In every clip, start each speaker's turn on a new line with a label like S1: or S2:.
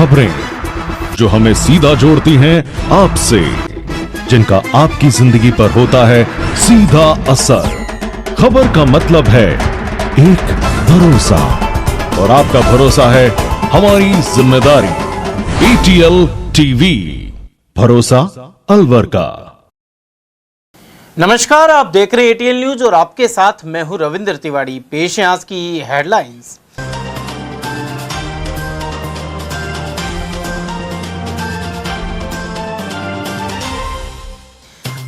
S1: खबरें जो हमें सीधा जोड़ती हैं आपसे, जिनका आपकी जिंदगी पर होता है सीधा असर। खबर का मतलब है एक भरोसा, और आपका भरोसा है हमारी जिम्मेदारी। ATL टीवी, भरोसा अलवर का।
S2: नमस्कार, आप देख रहे हैं ATL न्यूज और आपके साथ मैं हूं रविंद्र तिवारी। पेश है आज की हेडलाइंस।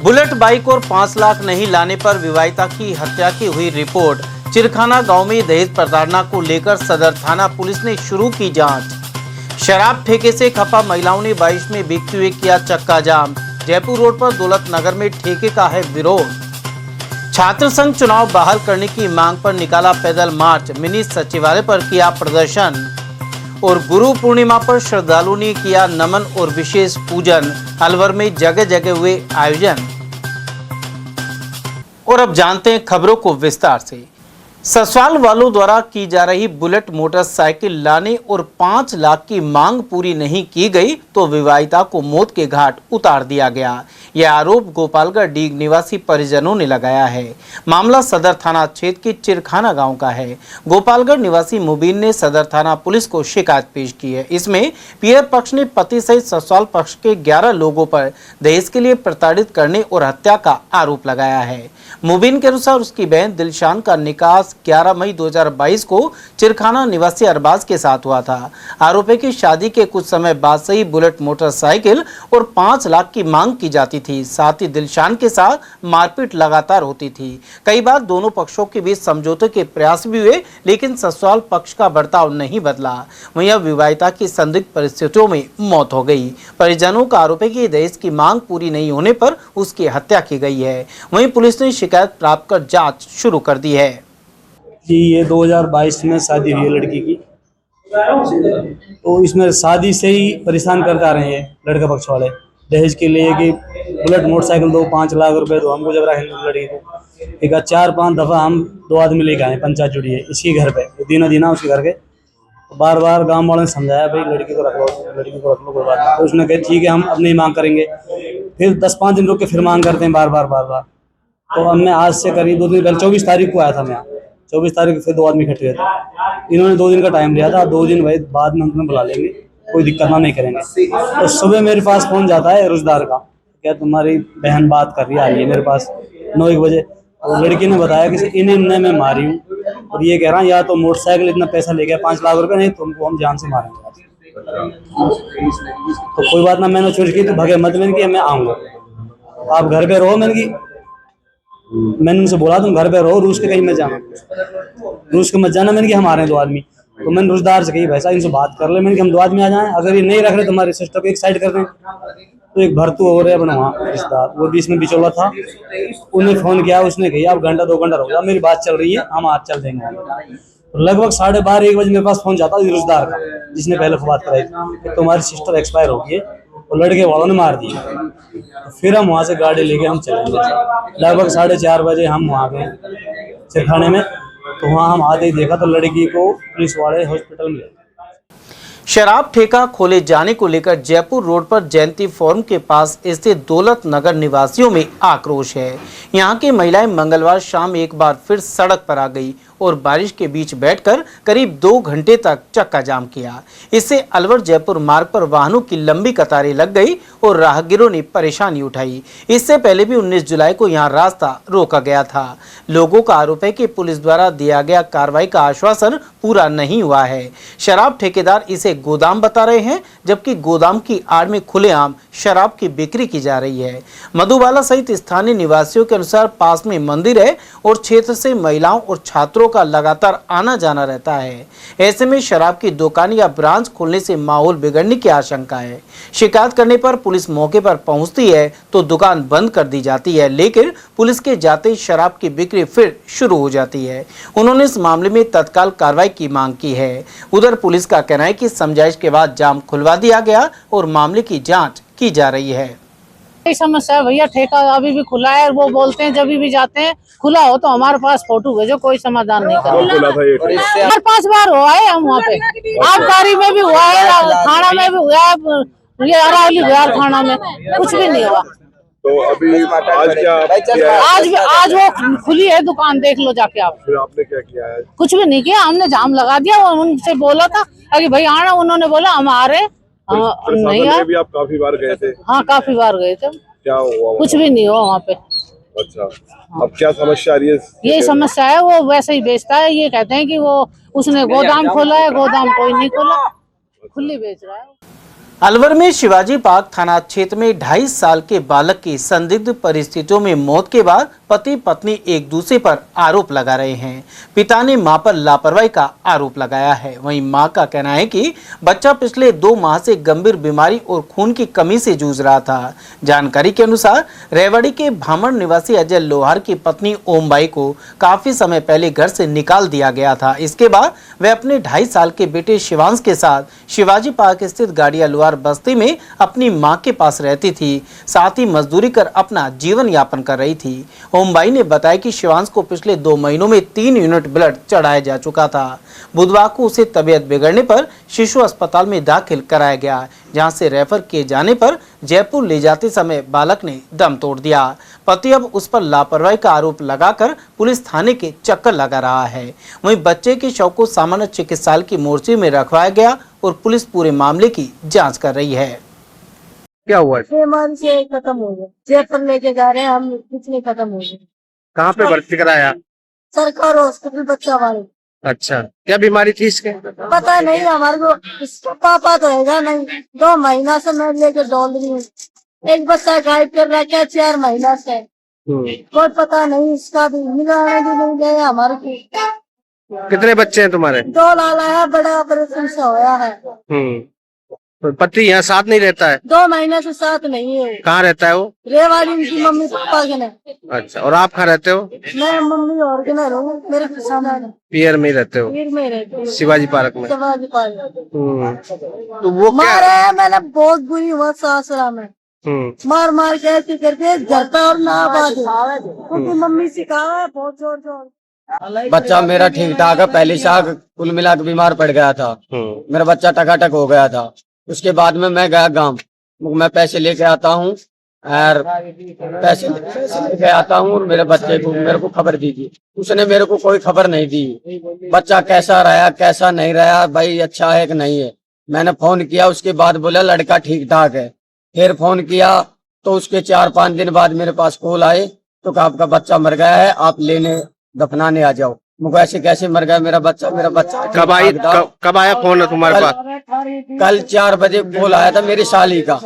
S2: बुलेट बाइक और 5 लाख नहीं लाने पर विवाहिता की हत्या की हुई रिपोर्ट। चिरखाना गांव में दहेज प्रताड़ना को लेकर सदर थाना पुलिस ने शुरू की जांच। शराब ठेके से खपा महिलाओं ने बारिश में भीगते हुए किया चक्का जाम। जयपुर रोड पर दौलत नगर में ठेके का है विरोध। छात्र संघ चुनाव बहाल करने की मांग पर निकाला पैदल मार्च। मिनी सचिवालय पर किया प्रदर्शन। और गुरु पूर्णिमा पर श्रद्धालुओं ने किया नमन और विशेष पूजन। अलवर में जगह जगह हुए आयोजन। और अब जानते हैं खबरों को विस्तार से। ससुराल वालों द्वारा की जा रही बुलेट मोटरसाइकिल लाने और 5 लाख की मांग पूरी नहीं की गई तो विवाहिता को मौत के घाट उतार दिया गया। यह आरोप गोपालगढ़ डीग निवासी परिजनों ने लगाया है। मामला सदर थाना क्षेत्र के चिरखाना गांव का है। गोपालगढ़ निवासी मुबीन ने सदर थाना पुलिस को शिकायत पेश की है। इसमें पीड़ित पक्ष ने पति सहित ससुराल पक्ष के 11 लोगों पर दहेज के लिए प्रताड़ित करने और हत्या का आरोप लगाया है। मुबीन के अनुसार उसकी बहन दिलशान का निकाह 11 मई 2022 को चिरखाना निवासी अरबाज के साथ हुआ था। आरोपी की शादी के कुछ समय बाद से ही बुलेट मोटरसाइकिल और 5 लाख की मांग की जाती थी। साथ ही दिलशान के साथ मारपीट लगातार होती थी। कई बार दोनों पक्षों के बीच समझौते के प्रयास भी हुए, लेकिन ससुराल पक्ष का बर्ताव नहीं बदला। वहीं विवाहिता की संदिग्ध परिस्थितियों में मौत हो गई। परिजनों का आरोप है कि दहेज की मांग पूरी नहीं होने पर उसकी हत्या की गई है। वहीं पुलिस ने शिकायत प्राप्त कर जांच शुरू कर दी है।
S3: कि ये 2022 में शादी हुई है लड़की की, तो इसमें शादी से ही परेशान करते आ रहे हैं लड़का पक्ष वाले दहेज के लिए कि बुलेट मोटरसाइकिल दो, 5 लाख रुपए दो। हमको जब रहे लड़की को एक 4-5 दफ़ा हम 2 आदमी लेके आए, पंचायत जुड़ी है इसी घर पे, दीना उसके घर के। तो बार बार गांव वालों ने समझाया भाई लड़की को रख लो, लड़की को रख लो, कोई बात नहीं। तो उसने कहा ठीक है हम अपनी मांग करेंगे। फिर 10-5 दिन रुक के फिर मांग करते हैं बार बार। तो हमने आज से करीब 2 दिन पहले 24 तारीख को आया था मैं यहाँ। 24 तारीख से 2 आदमी इकट्ठे हुए थे। इन्होंने 2 दिन का टाइम लिया था। 2 दिन बाद में उन्हें बुला लेंगे, कोई दिक्कत ना नहीं करेंगे। तो सुबह मेरे पास फोन जाता है रुजदार का, क्या तुम्हारी बहन बात कर रही है, आइए मेरे पास 9-1 बजे। और लड़की ने बताया कि इन्हें मैं मारी हूँ, और ये कह रहा या तो मोटरसाइकिल इतना पैसा ले गया 5 लाख रुपए, नहीं तुमको हम जान से मारेंगे। तो कोई बात ना, मैंने सोच की तो भगे मत, मैंने कि मैं आऊँगा, आप घर पे रहो। मैंने उनसे बोला तुम घर पे रहो, रूस के कहीं मत जाना, रूस के मत जाना। मैंने कि हम आ रहे हैं 2 आदमी। तो मैंने रुजदार से कही भाई साहब इनसे बात कर ले, मैंने कि हम 2 आदमी आ जाएं, अगर ये नहीं रख रहे तो हमारे सिस्टर को एक साइड कर दें। तो एक भरतू हो रहे अपना वहाँ रिश्तेदार, वो बीच में बिचौला था, उन्हें फोन किया, उसने कही आप 1-2 घंटा रुक जाओ, मेरी बात चल रही है, हम आज चल देंगे। तो लगभग 12:30-1 बजे मेरे पास फोन जाता है रुजदार का, जिसने पहले बात कराई थी, तो हमारी सिस्टर एक्सपायर हो गई है, तो लड़के वालों ने मार दिया। तो फिर हम वहाँ से गाड़ी लेके हम चले गए। लगभग 4:30 बजे हम वहाँ गए चिरखाने में। तो वहाँ हम आते ही देखा तो लड़की को पुलिस वाले हॉस्पिटल में।
S2: शराब ठेका खोले जाने को लेकर जयपुर रोड पर जयंती फोरम के पास स्थित दौलत नगर निवासियों में आक्रोश है। यहाँ की महिलाएं मंगलवार शाम एक बार फिर सड़क पर आ गई और बारिश के बीच बैठकर करीब 2 घंटे तक चक्का जाम किया। इससे अलवर जयपुर मार्ग पर वाहनों की लंबी कतारें लग गई और राहगीरों ने परेशानी उठाई। इससे पहले भी 19 जुलाई को यहाँ रास्ता रोका गया था। लोगों का आरोप है कि पुलिस द्वारा दिया गया कार्रवाई का आश्वासन पूरा नहीं हुआ है। शराब ठेकेदार इसे गोदाम बता रहे हैं, जबकि गोदाम की आड़ में खुलेआम शराब की बिक्री की जा रही है। मधुबाला सहित स्थानीय निवासियों के अनुसार पास में मंदिर है और क्षेत्र से महिलाओं और छात्रों का लगातार आना जाना रहता है। ऐसे में शराब की दुकान या ब्रांच खोलने से माहौल बिगड़ने की आशंका है। शिकायत करने पर पुलिस मौके पर पहुंचती है तो दुकान बंद कर दी जाती है, लेकिन पुलिस के जाते ही शराब की बिक्री फिर शुरू हो जाती है। उन्होंने इस मामले में तत्काल कार्रवाई की मांग की है। उधर पुलिस का कहना है कि समझाइश के बाद जाम खुलवा दिया गया और मामले की जांच की जा रही है।
S4: यही समस्या है भैया, ठेका अभी भी खुला है। वो बोलते हैं जब भी जाते हैं खुला हो तो हमारे पास फोटो भेजो, कोई समाधान नहीं कर। 5 बार हुआ है हम वहाँ पे, आबकारी में भी हुआ है, थाना थाना में भी हुआ, ये अरावली बिहार थाना में, कुछ भी नहीं हुआ।
S5: तो अभी आज क्या किया है?
S4: आज वो खुली है दुकान, देख लो जाके आप।
S5: फिर आपने क्या किया है?
S4: कुछ भी नहीं किया, हमने जाम लगा दिया। उनसे बोला था कि भाई आना, उन्होंने बोला हम आ रहे, नहीं
S5: में भी आप काफी बार गए थे?
S4: हाँ काफी बार गए थे।
S5: क्या हुआ?
S4: कुछ भी नहीं हुआ वहाँ पे।
S5: अच्छा, अब क्या समस्या आ रही है?
S4: ये समस्या है, वो वैसे ही बेचता है। ये कहते हैं कि वो उसने गोदाम खोला है, गोदाम कोई नहीं खोला, खुली बेच रहा है।
S2: अलवर में शिवाजी पार्क थाना क्षेत्र में 2.5 साल के बालक की संदिग्ध परिस्थितियों में मौत के बाद पति पत्नी एक दूसरे पर आरोप लगा रहे हैं। पिता ने मां पर लापरवाही का आरोप लगाया है। वहीं मां का कहना है कि बच्चा पिछले 2 माह से गंभीर बीमारी और खून की कमी से जूझ रहा था। जानकारी के अनुसार रेवाड़ी के भामड़ निवासी अजय लोहार की पत्नी ओमबाई को काफी समय पहले घर से निकाल दिया गया था। इसके बाद वे अपने 2.5 साल के बेटे शिवांश के साथ शिवाजी पार्क स्थित गाड़िया लोहार बस्ती में अपनी मां के पास रहती थी। साथ ही मजदूरी कर अपना जीवन यापन कर रही थी। ओमबाई ने बताया कि शिवांश को पिछले 2 महीनों में 3 यूनिट ब्लड चढ़ाया जा चुका था। बुधवार को उसे तबीयत बिगड़ने पर शिशु अस्पताल में दाखिल कराया गया, जहां से रेफर किए जाने पर जयपुर ले जाते समय बालक ने दम तोड़ दिया। पति अब उस पर लापरवाही का आरोप लगाकर पुलिस थाने के चक्कर लगा रहा है। वहीं बच्चे के शव को सामान्य चिकित्सालय की मोर्चे में रखवाया गया और पुलिस पूरे मामले की जांच कर रही है।
S6: क्या हुआ?
S7: 6 मंथ से खत्म हो गया, जयपुर लेके जा रहे हैं हम, कुछ नहीं खत्म हो गया।
S6: कहाँ पे भर्ती कराया?
S7: सरकार हॉस्पिटल बच्चा वाले।
S6: अच्छा, क्या बीमारी थी इसके?
S7: पता नहीं हमारे को, इसका पापा तो हैगा नहीं। 2 महीना से मैं लेके डोल रही हूँ। एक बच्चा गायब कर रखा है 4 महीना से, कोई पता नहीं। इसका भी निगरानी भी नहीं गया हमारे को।
S6: कितने बच्चे हैं तुम्हारे?
S7: 2 लाला है, बड़ा ऑपरेशन से होया है।
S6: तो पति यहाँ साथ नहीं रहता है?
S7: 2 महीने से साथ नहीं है।
S6: कहाँ रहता है वो?
S7: रेवाड़ी उनकी मम्मी पापा के ने।
S6: अच्छा, और आप कहाँ रहते हो?
S7: मैं मम्मी और के ना रहूँ, मेरे सामान
S6: पियर में ही रहते हो?
S7: पीर में रहती हूँ,
S6: शिवाजी पार्क में।
S7: शिवाजी पार्क।
S6: तो वो क्या?
S7: मारे मैंने बहुत बुरी हुआ सासुरा में, मार मार के ऐसे करके घर पे और ना आबाद है। क्योंकि मम्मी सिखावा है बहुत जोर जोर।
S8: बच्चा मेरा ठीक ठाक है, पहले से कुल मिला के बीमार पड़ गया था। मेरा बच्चा टकाटक हो गया था। उसके बाद में मैं गया गांव, मैं पैसे लेके आता हूँ और पैसे लेके आता हूँ और मेरे बच्चे को मेरे को खबर दीजिए। उसने मेरे को कोई खबर नहीं दी। बच्चा कैसा रहा कैसा नहीं रहा, भाई अच्छा है कि नहीं है। मैंने फोन किया, उसके बाद बोला लड़का ठीक ठाक है। फिर फोन किया तो उसके 4-5 दिन बाद मेरे पास कॉल आए तो कहा आपका बच्चा मर गया है, आप लेने दफनाने आ जाओ। मुझे ऐसे कैसे मर गया मेरा बच्चा
S6: कब आया फोन तुम्हारे पास?
S8: कल 4 बजे कॉल आया था मेरी साली का।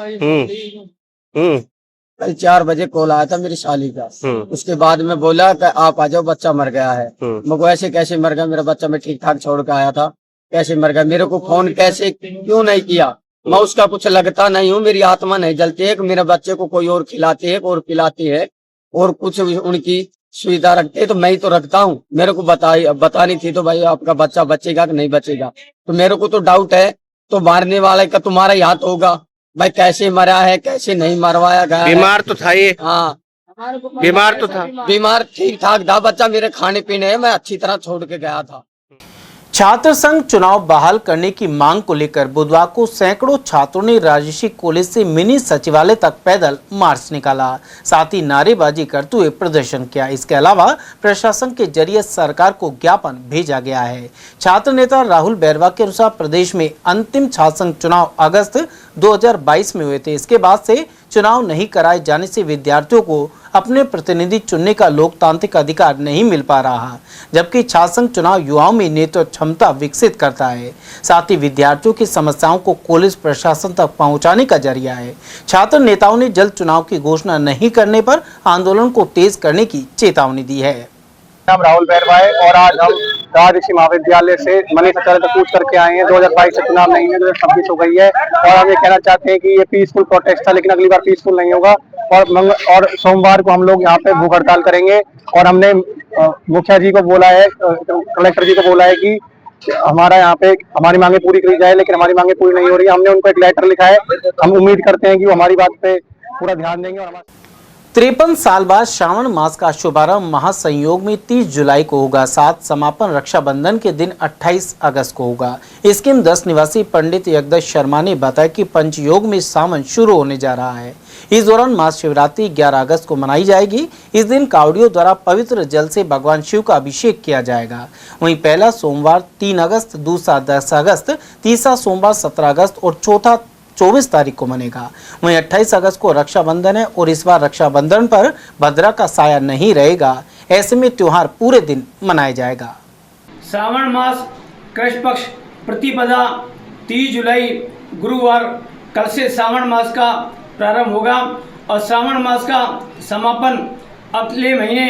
S8: कल 4 बजे कॉल आया था मेरी साली का। उसके बाद में बोला कि आप आ जाओ, बच्चा मर गया है। मुझे ऐसे कैसे मर गया मेरा बच्चा, मैं ठीक ठाक छोड़ के आया था, कैसे मर गया? मेरे को फोन कैसे क्यों नहीं किया? मैं उसका कुछ लगता नहीं हूँ, मेरी आत्मा नहीं जलती है कि मेरे बच्चे को कोई और खिलाती है और पिलाती है और कुछ उनकी सुविधा रखते है तो मैं ही तो रखता हूँ। मेरे को बतानी थी तो भाई आपका बच्चा बचेगा कि नहीं बचेगा। तो मेरे को तो डाउट है, तो मारने वाला का तुम्हारा ही हाथ होगा भाई, कैसे मरा है कैसे नहीं मरवाया गया।
S6: बीमार तो था ये?
S8: हाँ
S6: बीमार तो था।
S8: बीमार ठीक ठाक था बच्चा, मेरे खाने पीने है, मैं अच्छी तरह छोड़ के गया था।
S2: छात्र संघ चुनाव बहाल करने की मांग को लेकर बुधवार को सैकड़ों छात्रों ने राजर्षि कॉलेज से मिनी सचिवालय तक पैदल मार्च निकाला। साथ ही नारेबाजी करते हुए प्रदर्शन किया। इसके अलावा प्रशासन के जरिए सरकार को ज्ञापन भेजा गया है। छात्र नेता राहुल बैरवा के अनुसार प्रदेश में अंतिम छात्र संघ चुनाव अगस्त 2022 में हुए थे। इसके बाद से चुनाव नहीं कराए जाने से विद्यार्थियों को अपने प्रतिनिधि चुनने का लोकतांत्रिक अधिकार नहीं मिल पा रहा, जबकि छात्र संघ चुनाव युवाओं में नेतृत्व क्षमता विकसित करता है। साथ ही विद्यार्थियों की समस्याओं को कॉलेज प्रशासन तक पहुंचाने का जरिया है। छात्र नेताओं ने जल्द चुनाव की घोषणा नहीं करने पर आंदोलन को तेज करने की चेतावनी दी है।
S9: नाम राहुल बैरवा है और आज हम राजर्षि महाविद्यालय से मनी सचिवालय तक कूच करके आए हैं। 2022 से चुनाव नहीं है, 2026 हो गई है और हम ये कहना चाहते हैं कि ये पीसफुल प्रोटेस्ट था, लेकिन अगली बार पीसफुल नहीं होगा। और सोमवार को हम लोग यहाँ पे भूख हड़ताल करेंगे और हमने मुखिया जी को बोला है, कलेक्टर जी को बोला है कि हमारा यहाँ पे हमारी मांगे पूरी करी जाए, लेकिन हमारी मांगे पूरी नहीं हो रही है। हमने उनको एक लेटर लिखा है, हम उम्मीद करते हैं कि वो हमारी बात पे पूरा ध्यान देंगे और
S2: 53 साल बाद श्रावण मास का शुभारंभ महासंयोग में 30 जुलाई को होगा। साथ समापन रक्षाबंधन के दिन 28 अगस्त को होगा। स्कीम 10 निवासी पंडित यज्ञदत्त शर्मा ने बताया कि पंचयोग में सावन शुरू होने जा रहा है। इस दौरान महाशिवरात्रि 11 अगस्त को मनाई जाएगी। इस दिन कावड़ियों द्वारा पवित्र जल से भगवान शिव का अभिषेक किया जाएगा। वहीं पहला सोमवार 3 अगस्त, दूसरा 10 अगस्त, तीसरा सोमवार 17 अगस्त और चौथा 24 तारीख को मनेगा। वहीं 28 अगस्त को रक्षाबंधन है और इस बार रक्षाबंधन पर भद्रा का साया नहीं रहेगा। ऐसे में त्योहार पूरे दिन मनाया जाएगा।
S10: श्रावण मास कृष्ण पक्ष प्रतिपदा 30 जुलाई गुरुवार कल से श्रावण मास का प्रारंभ होगा और श्रावण मास का समापन अगले महीने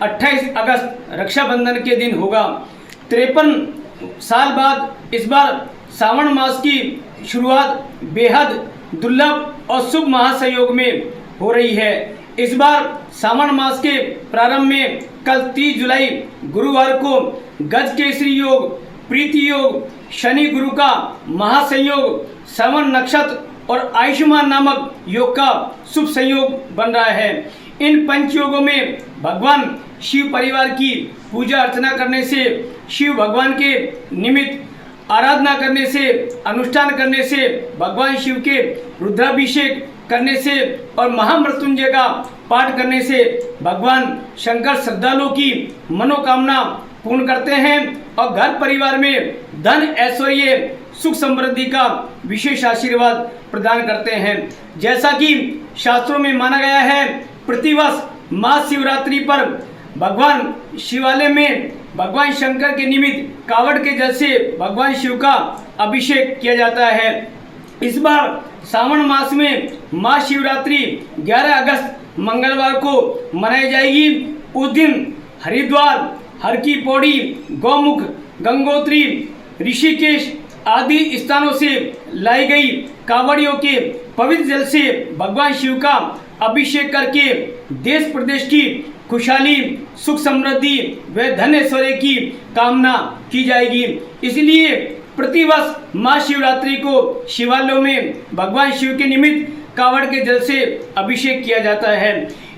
S10: 28 अगस्त रक्षाबंधन के दिन होगा। 53 साल बाद इस बार श्रावण मास की शुरुआत बेहद दुर्लभ और शुभ महासंयोग में हो रही है। इस बार श्रावण मास के प्रारंभ में कल 30 जुलाई गुरुवार को गज केसरी योग, प्रीति योग, शनि गुरु का महासंयोग, श्रवण नक्षत्र और आयुष्मान नामक योग का शुभ संयोग बन रहा है। इन पंचयोगों में भगवान शिव परिवार की पूजा अर्चना करने से, शिव भगवान के निमित्त आराधना करने से, अनुष्ठान करने से, भगवान शिव के रुद्राभिषेक करने से और महामृत्युंजय का पाठ करने से भगवान शंकर श्रद्धालुओं की मनोकामना पूर्ण करते हैं और घर परिवार में धन, ऐश्वर्य, सुख समृद्धि का विशेष आशीर्वाद प्रदान करते हैं। जैसा कि शास्त्रों में माना गया है, प्रतिवर्ष महाशिवरात्रि पर भगवान शिवालय में भगवान शंकर के निमित्त कावड़ के जल से भगवान शिव का अभिषेक किया जाता है। इस बार श्रावण मास में महाशिवरात्रि 11 अगस्त मंगलवार को मनाई जाएगी। उस दिन हरिद्वार, हर की पौड़ी, गौमुख, गंगोत्री, ऋषिकेश आदि स्थानों से लाई गई कावड़ियों के पवित्र जल से भगवान शिव का अभिषेक करके देश प्रदेश की खुशहाली, सुख समृद्धि व धन ऐश्वर्य की कामना की जाएगी। इसलिए प्रतिवर्ष महाशिवरात्रि को शिवालयों में भगवान शिव के निमित्त कावड़ के जल से अभिषेक किया जाता है।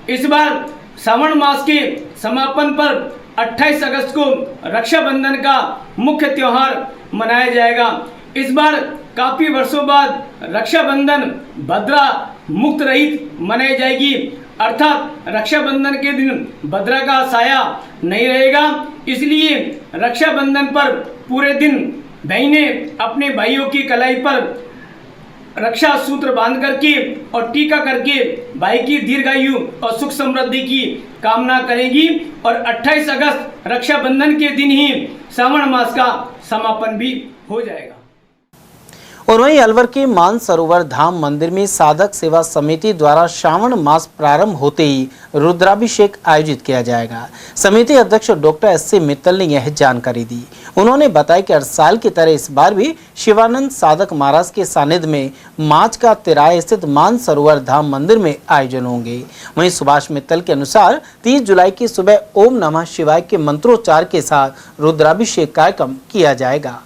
S10: इस बार श्रावण मास के समापन पर 28 अगस्त को रक्षाबंधन का मुख्य त्योहार मनाया जाएगा। इस बार काफी वर्षों बाद रक्षाबंधन भद्रा मुक्त रहित मनाई जाएगी, अर्थात रक्षाबंधन के दिन भद्रा का साया नहीं रहेगा। इसलिए रक्षाबंधन पर पूरे दिन बहनें अपने भाइयों की कलाई पर रक्षा सूत्र बांध करके और टीका करके भाई की दीर्घायु और सुख समृद्धि की कामना करेगी और 28 अगस्त रक्षाबंधन के दिन ही श्रावण मास का समापन भी हो जाएगा।
S2: और वहीं अलवर के मानसरोवर धाम मंदिर में साधक सेवा समिति द्वारा श्रावण मास प्रारंभ होते ही रुद्राभिषेक आयोजित किया जाएगा। समिति अध्यक्ष डॉक्टर एस.सी. मित्तल ने यह जानकारी दी। उन्होंने बताया कि हर साल की तरह इस बार भी शिवानंद साधक महाराज के सानिध्य में माच का तिराए स्थित मानसरोवर धाम मंदिर में आयोजन होंगे। वहीं सुभाष मित्तल के अनुसार 30 जुलाई की सुबह ओम नमः शिवाय के मंत्रोच्चार के साथ रुद्राभिषेक कार्यक्रम किया जाएगा।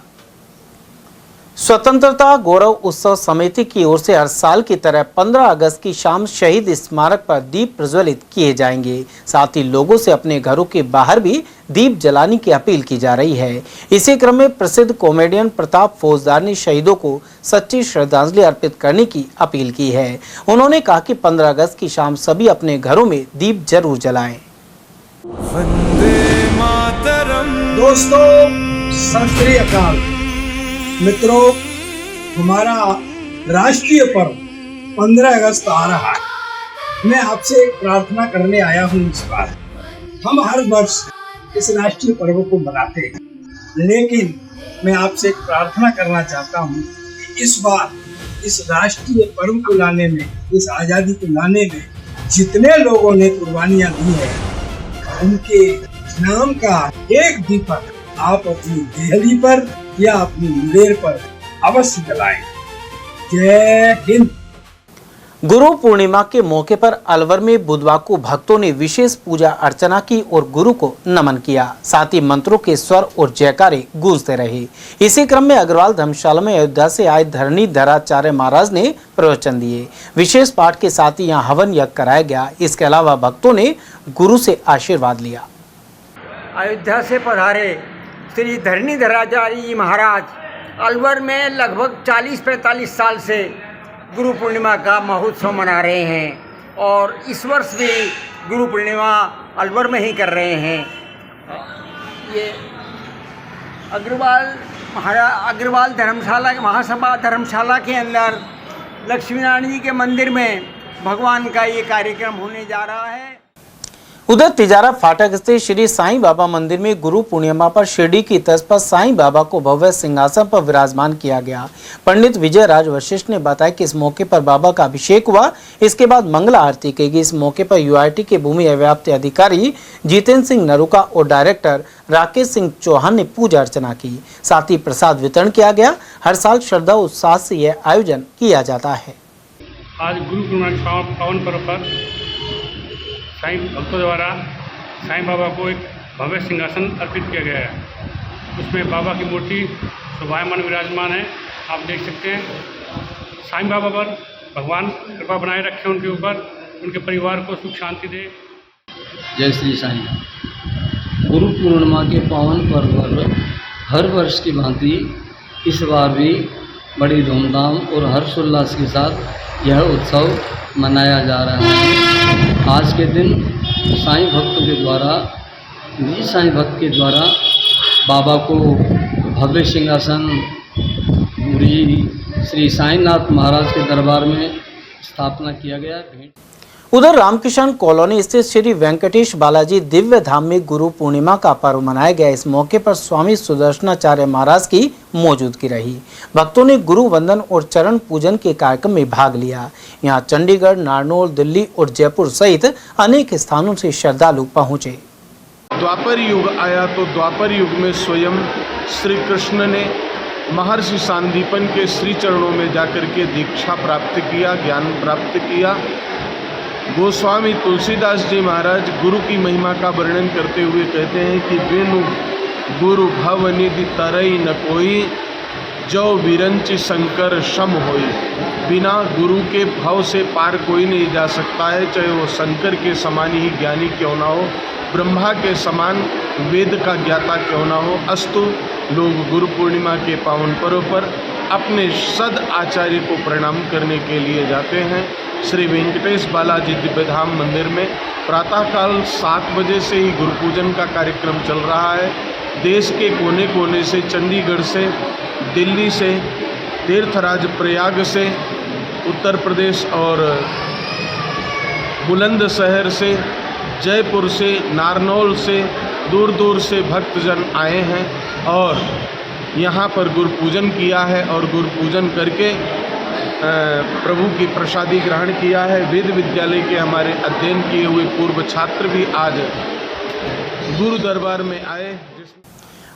S2: स्वतंत्रता गौरव उत्सव समिति की ओर से हर साल की तरह 15 अगस्त की शाम शहीद स्मारक पर दीप प्रज्वलित किए जाएंगे। साथ ही लोगों से अपने घरों के बाहर भी दीप जलाने की अपील की जा रही है। इसी क्रम में प्रसिद्ध कॉमेडियन प्रताप फौजदार ने शहीदों को सच्ची श्रद्धांजलि अर्पित करने की अपील की है। उन्होंने कहा कि 15 अगस्त की शाम सभी अपने घरों में दीप जरूर जलाएं।
S11: दोस्तों, सत श्री अकाल। मित्रों, हमारा राष्ट्रीय पर्व 15 अगस्त आ रहा है। मैं आपसे एक प्रार्थना करने आया हूँ। इस बार हम हर वर्ष इस राष्ट्रीय पर्व को मनाते हैं, लेकिन मैं आपसे एक प्रार्थना करना चाहता हूँ कि इस बार इस राष्ट्रीय पर्व को लाने में, इस आज़ादी को लाने में जितने लोगों ने कुर्बानियाँ दी हैं, उनके नाम का एक दीपक आप अपनी देहली पर या अपनी मुंगेर पर अवश्य जलाएं। जय हिंद।
S2: गुरु पूर्णिमा के मौके पर अलवर में बुधवार को भक्तों ने विशेष पूजा अर्चना की और गुरु को नमन किया। साथ ही मंत्रों के स्वर और जयकारे गूंजते रहे। इसी क्रम में अग्रवाल धर्मशाला में अयोध्या से आए धरणीधराचार्य महाराज ने प्रवचन दिए। विशेष पाठ के साथ ही यहाँ हवन यज्ञ कराया गया। इसके अलावा भक्तों ने गुरु से आशीर्वाद लिया।
S12: अयोध्या से पधारे श्री धरणीधराचार्य जी महाराज अलवर में लगभग 40-45 साल से गुरु पूर्णिमा का महोत्सव मना रहे हैं और इस वर्ष भी गुरु पूर्णिमा अलवर में ही कर रहे हैं। ये अग्रवाल धर्मशाला महासभा धर्मशाला के अंदर लक्ष्मी नारायण जी के मंदिर में भगवान का ये कार्यक्रम होने जा रहा है।
S2: उधर तिजारा फाटक स्थित श्री साईं बाबा मंदिर में गुरु पूर्णिमा पर शिरडी की तर्ज पर साईं बाबा को भव्य सिंहासन पर विराजमान किया गया। पंडित विजय राज वशिष्ठ ने बताया कि इस मौके पर बाबा का अभिषेक हुआ। इसके बाद मंगला आरती की गई। इस मौके पर यूआईटी के भूमि अभिव्याप्ति अधिकारी जितेंद्र सिंह नरुका और डायरेक्टर राकेश सिंह चौहान ने पूजा अर्चना की। साथ ही प्रसाद वितरण किया गया। हर साल श्रद्धा उत्साह से यह आयोजन किया जाता है।
S13: आज गुरु पूर्णिमा पावन पर्व पर साईं भक्तों द्वारा साईं बाबा को एक भव्य सिंहासन अर्पित किया गया है। उसमें बाबा की मूर्ति शोभायमान विराजमान है। आप देख सकते हैं। साईं बाबा पर भगवान कृपा बनाए रखे, उनके ऊपर, उनके परिवार को सुख शांति दे।
S14: जय श्री साईं। गुरु पूर्णिमा के पावन पर्व पर हर वर्ष की भांति इस बार भी बड़ी धूमधाम और हर्षोल्लास के साथ यह उत्सव मनाया जा रहा है। आज के दिन साईं भक्तों के द्वारा, निज साईं भक्त के द्वारा बाबा को भव्य सिंहासन पूरी श्री साईंनाथ महाराज के दरबार में स्थापना किया गया।
S2: उधर रामकिशन कॉलोनी स्थित श्री वेंकटेश बालाजी दिव्य धाम में गुरु पूर्णिमा का पर्व मनाया गया। इस मौके पर स्वामी सुदर्शनाचार्य महाराज की मौजूदगी रही। भक्तों ने गुरु वंदन और चरण पूजन के कार्यक्रम में भाग लिया। यहां चंडीगढ़, नारनौल, दिल्ली और जयपुर सहित अनेक स्थानों से श्रद्धालु पहुंचे।
S5: द्वापर युग आया तो द्वापर युग में स्वयं श्री कृष्ण ने महर्षि सांदीपन के श्री चरणों में जाकर के दीक्षा प्राप्त किया, ज्ञान प्राप्त किया। गोस्वामी तुलसीदास जी महाराज गुरु की महिमा का वर्णन करते हुए कहते हैं कि बिनु गुरु भवनिधि तरई न कोई, जो विरंचि शंकर शम होई। बिना गुरु के भव से पार कोई नहीं जा सकता है, चाहे वो शंकर के समान ही ज्ञानी क्यों ना हो, ब्रह्मा के समान वेद का ज्ञाता क्यों ना हो। अस्तु लोग गुरु पूर्णिमा के पावन पर्व पर अपने सद आचार्य को प्रणाम करने के लिए जाते हैं। श्री वेंकटेश बालाजी दिव्यधाम मंदिर में प्रातःकाल 7 बजे से ही गुरु पूजन का कार्यक्रम चल रहा है। देश के कोने कोने से, चंडीगढ़ से, दिल्ली से, तीर्थराज प्रयाग से, उत्तर प्रदेश और बुलंदशहर से, जयपुर से, नारनौल से, दूर दूर से भक्तजन आए हैं और यहाँ पर गुरु पूजन किया है और गुरु पूजन करके प्रभु की प्रसादी ग्रहण किया है। वेद विद्यालय के हमारे अध्ययन किए हुए पूर्व छात्र भी आज गुरु दरबार में आए।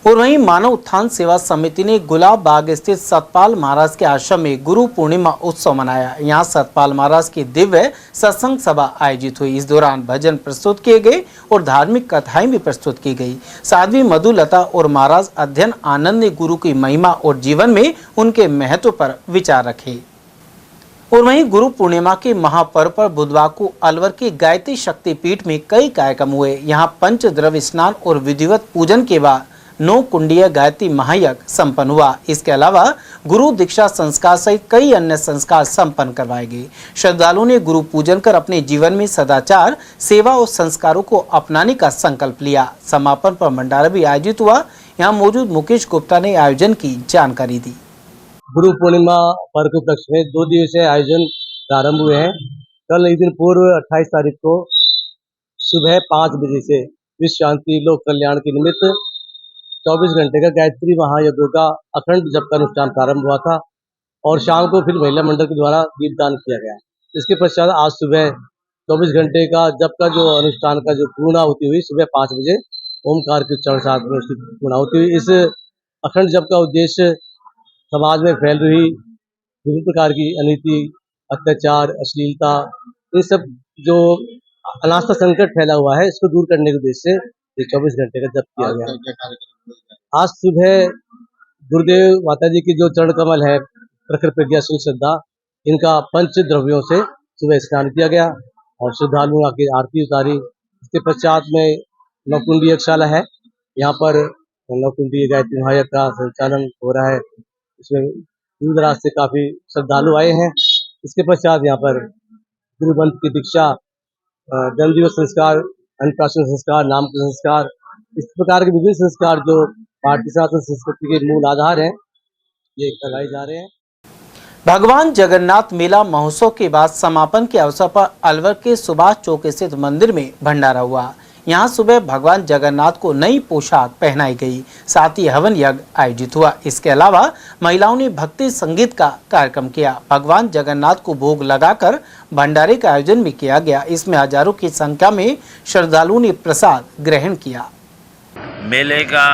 S2: और वहीं मानव उत्थान सेवा समिति ने गुलाब बाग स्थित सतपाल महाराज के आश्रम में गुरु पूर्णिमा उत्सव मनाया। यहाँ सतपाल महाराज की दिव्य सत्संग सभा आयोजित हुई। इस दौरान भजन प्रस्तुत किए गए और धार्मिक कथाएं भी प्रस्तुत की गई। साध्वी मधुलता और महाराज अध्ययन आनंद ने गुरु की महिमा और जीवन में उनके महत्व पर विचार रखे। और वहीं गुरु पूर्णिमा के महापर्व पर बुधवार को अलवर के गायत्री शक्तिपीठ में कई कार्यक्रम हुए। यहाँ पंचद्रव्य स्नान और विधिवत पूजन के बाद 9 कुंडीय गायत्री महायज्ञ संपन्न हुआ। इसके अलावा गुरु दीक्षा संस्कार सहित कई अन्य संस्कार संपन्न करवाए गए। श्रद्धालुओं ने गुरु पूजन कर अपने जीवन में सदाचार, सेवा और संस्कारों को अपनाने का संकल्प लिया। समापन पर भंडारा भी आयोजित हुआ। यहाँ मौजूद मुकेश गुप्ता ने आयोजन की जानकारी दी।
S15: गुरु पूर्णिमा पर्व के उपलक्ष्य में 2 दिवसीय आयोजन प्रारंभ हुए हैं। कल एक दिन पूर्व 28 तारीख को सुबह 5 बजे से विश्व शांति लोक कल्याण के निमित्त 24 घंटे का गायत्री महायज्ञ का अखंड जप का अनुष्ठान प्रारंभ हुआ था और शाम को फिर महिला मंडल के द्वारा दीपदान किया गया। इसके पश्चात आज सुबह 24 घंटे का जप का जो अनुष्ठान का जो पूर्णाहुति हुई सुबह 5 बजे ओमकार के उच्चारण साथ में उसकी पूर्णाहुति हुई। इस अखंड जप का उद्देश्य समाज में फैल रही विभिन्न प्रकार की अनीति, अत्याचार, अश्लीलता, ये सब जो अनास्था संकट फैला हुआ है, इसको दूर करने के उद्देश्य से ये 24 घंटे का जप किया गया। आज सुबह गुरुदेव माता जी की जो चरण कमल है, प्रखर प्रज्ञा सुख श्रद्धा, इनका पंच द्रव्यों से सुबह स्नान किया गया और श्रद्धालुओं की आरती उतारी। इसके पश्चात में नवकुंडी यज्ञशाला है, यहाँ पर नवकुंडी गायत्री महायज्ञ का संचालन हो रहा है। इसमें दूर दराज से काफी श्रद्धालु आए हैं। इसके पश्चात यहाँ पर गुरुबंध की दीक्षा, जन्मदिवस संस्कार, अन्नप्राशन संस्कार, नामकरण संस्कार, इस प्रकार के विभिन्न संस्कार जो भारतीय सनातन संस्कृति के मूल आधार हैं, ये कराए जा रहे हैं।
S2: भगवान जगन्नाथ मेला महोत्सव के बाद समापन के अवसर पर अलवर के सुभाष चौक स्थित मंदिर में भंडारा हुआ। यहाँ सुबह भगवान जगन्नाथ को नई पोशाक पहनाई गई, साथ ही हवन यज्ञ आयोजित हुआ। इसके अलावा महिलाओं ने भक्ति संगीत का कार्यक्रम किया। भगवान जगन्नाथ को भोग लगाकर भंडारे का आयोजन भी किया गया। इसमें हजारों की संख्या में श्रद्धालुओं ने प्रसाद ग्रहण किया।
S16: मेले का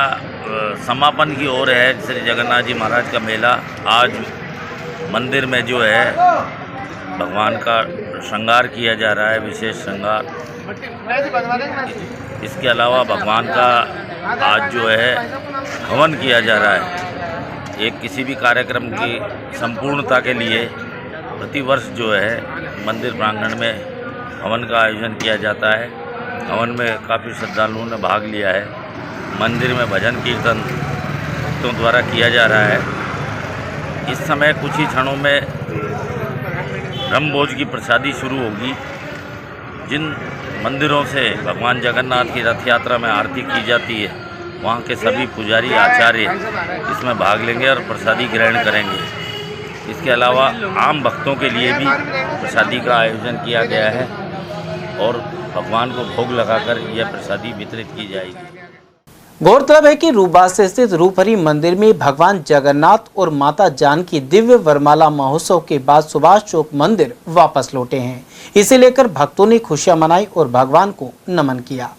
S16: समापन की ओर है। श्री जगन्नाथ जी महाराज का मेला आज मंदिर में जो है भगवान का श्रृंगार किया जा रहा है, विशेष श्रृंगार। इसके अलावा भगवान का आज जो है हवन किया जा रहा है। एक किसी भी कार्यक्रम की संपूर्णता के लिए प्रतिवर्ष जो है मंदिर प्रांगण में हवन का आयोजन किया जाता है। हवन में काफ़ी श्रद्धालुओं ने भाग लिया है। मंदिर में भजन कीर्तन भक्तों द्वारा किया जा रहा है। इस समय कुछ ही क्षणों में ब्रह्मभोज की प्रसादी शुरू होगी। जिन मंदिरों से भगवान जगन्नाथ की रथ यात्रा में आरती की जाती है, वहाँ के सभी पुजारी आचार्य इसमें भाग लेंगे और प्रसादी ग्रहण करेंगे। इसके अलावा आम भक्तों के लिए भी प्रसादी का आयोजन किया गया है और भगवान को भोग लगाकर यह प्रसादी वितरित की जाएगी।
S2: गौरतलब है कि रूपबास स्थित रूपहरी मंदिर में भगवान जगन्नाथ और माता जानकी दिव्य वरमाला महोत्सव के बाद सुभाष चौक मंदिर वापस लौटे हैं। इसे लेकर भक्तों ने खुशियां मनाई और भगवान को नमन किया।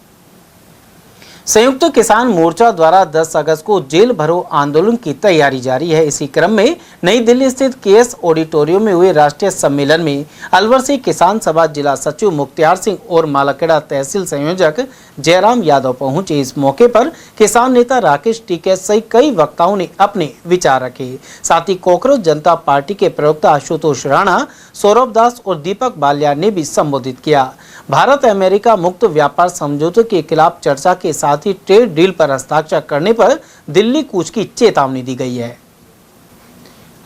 S2: संयुक्त किसान मोर्चा द्वारा 10 अगस्त को जेल भरो आंदोलन की तैयारी जारी है। इसी क्रम में नई दिल्ली स्थित केएस ऑडिटोरियम में हुए राष्ट्रीय सम्मेलन में अलवर से किसान सभा जिला सचिव मुख्तियार सिंह और मालाखेड़ा तहसील संयोजक जयराम यादव पहुंचे। इस मौके पर किसान नेता राकेश टीके सहित कई वक्ताओं ने अपने विचार रखे। साथ ही कॉकरोच जनता पार्टी के प्रवक्ता आशुतोष राणा, सौरभ दास और दीपक बालियान ने भी संबोधित किया। भारत अमेरिका मुक्त व्यापार समझौते के खिलाफ चर्चा के साथ ही ट्रेड डील पर हस्ताक्षर करने पर दिल्ली कूच की चेतावनी दी गई है।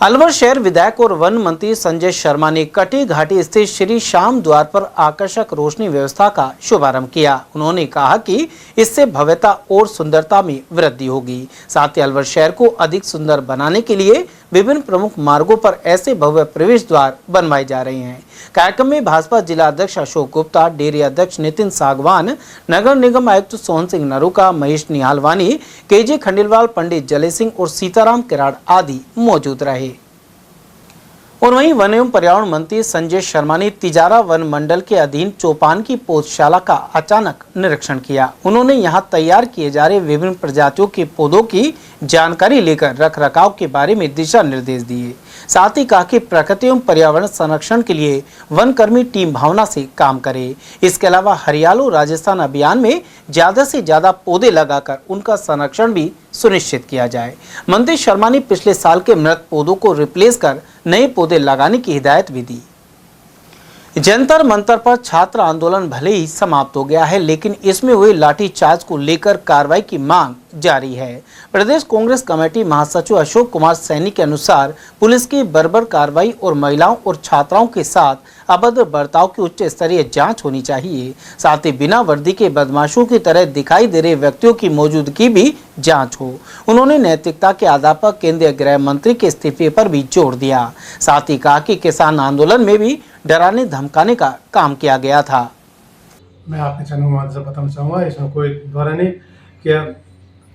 S2: अलवर शहर विधायक और वन मंत्री संजय शर्मा ने कटी घाटी स्थित श्री श्याम द्वार पर आकर्षक रोशनी व्यवस्था का शुभारंभ किया। उन्होंने कहा कि इससे भव्यता और सुंदरता में वृद्धि होगी। साथ ही अलवर शहर को अधिक सुंदर बनाने के लिए विभिन्न प्रमुख मार्गों पर ऐसे भव्य प्रवेश द्वार बनवाए जा रहे हैं। कार्यक्रम में भाजपा जिला अध्यक्ष अशोक गुप्ता, डेयरी अध्यक्ष नितिन सागवान, नगर निगम आयुक्त सोहन सिंह नरूका, महेश निहालवानी, केजे खंडेलवाल, पंडित जले सिंह और सीताराम किराड़ आदि मौजूद रहे। और वहीं वन एवं पर्यावरण मंत्री संजय शर्मा ने तिजारा वन मंडल के अधीन चौपान की पौधशाला का अचानक निरीक्षण किया। उन्होंने यहां तैयार किए जा रहे विभिन्न प्रजातियों के पौधों की जानकारी लेकर रखरखाव के बारे में दिशा निर्देश दिए। साथ ही कहा कि प्रकृति एवं पर्यावरण संरक्षण के लिए वन कर्मी टीम भावना से काम करे। इसके अलावा हरियालो राजस्थान अभियान में ज्यादा से ज्यादा पौधे लगाकर उनका संरक्षण भी सुनिश्चित किया जाए। मंत्री शर्मा ने पिछले साल के मृत पौधों को रिप्लेस कर नए पौधे लगाने की हिदायत भी दी। जंतर मंतर पर छात्र आंदोलन भले ही समाप्त हो गया है, लेकिन इसमें हुए लाठीचार्ज को लेकर कार्रवाई की मांग जारी है। प्रदेश कांग्रेस कमेटी महासचिव अशोक कुमार सैनी के अनुसार पुलिस की बर्बर कार्रवाई और महिलाओं और छात्राओं के साथ अभद्र बर्ताव की उच्च स्तरीय जांच होनी चाहिए। साथ ही बिना वर्दी के बदमाशों की तरह दिखाई दे रहे व्यक्तियों की मौजूदगी भी जांच हो। उन्होंने नैतिकता के आधार पर केंद्रीय गृह मंत्री के इस्तीफे पर भी जोर दिया। साथ ही कहा कि किसान आंदोलन में भी डराने धमकाने का काम किया गया था।
S17: मैं आपके चैनल के माध्यम से बताना चाहूँगा, इसमें कोई द्वारा नहीं कि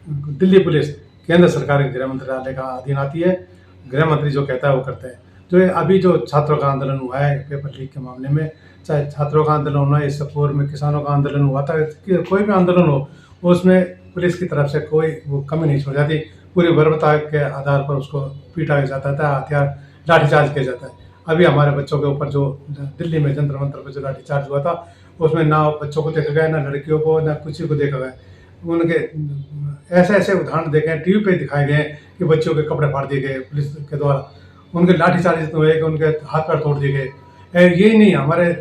S17: दिल्ली पुलिस केंद्र सरकार के गृह मंत्रालय का अधीन आती है। गृह मंत्री जो कहता है वो करते हैं। तो अभी जो छात्रों का आंदोलन हुआ है पेपर लीक के मामले में, चाहे छात्रों का आंदोलन हुआ, इससे पूर्व में किसानों का आंदोलन हुआ था, कि कोई भी आंदोलन हो उसमें पुलिस की तरफ से कोई वो कमी नहीं छोड़ जाती। पूरी बर्बरता के आधार पर उसको पीटा जाता था, हथियार लाठीचार्ज किया जाता है। अभी हमारे बच्चों के ऊपर जो दिल्ली में जंतर मंतर पर जो लाठीचार्ज हुआ था, उसमें ना बच्चों को देखा गया, ना लड़कियों को, ना किसी को देखा गया। उनके ऐसे ऐसे उदाहरण देखे हैं, टीवी पे दिखाए गए हैं कि बच्चों के कपड़े फाड़ दिए गए पुलिस के द्वारा, उनके लाठीचार्ज इतने हुए कि उनके हाथ पैर तोड़ दिए गए। यही नहीं, हमारे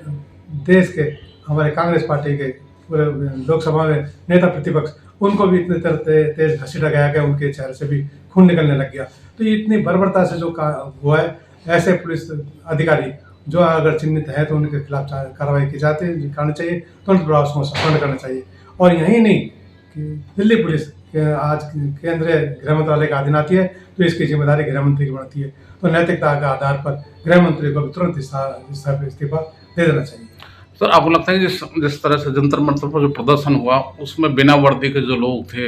S17: देश के, हमारे कांग्रेस पार्टी के पूरे लोकसभा में नेता प्रतिपक्ष, उनको भी इतने तेज घसीटा गया कि उनके चेहरे से भी खून निकलने लग गया। तो ये इतनी बर्बरता से जो हुआ है, ऐसे पुलिस अधिकारी जो अगर चिन्हित है तो उनके खिलाफ कार्रवाई की करनी चाहिए, तुरंत प्रभाव से सस्पेंड करना चाहिए। और यही नहीं कि दिल्ली पुलिस के आज केंद्रीय गृह मंत्रालय का अधीन आती है, तो इसकी जिम्मेदारी गृह मंत्री की बनती है। तो नैतिकता के आधार पर गृह मंत्री को तुरंत इस्तीफा दे देना चाहिए।
S13: सर, आपको लगता है जिस तरह से जंतर मंतर पर जो प्रदर्शन हुआ, उसमें बिना वर्दी के जो लोग थे,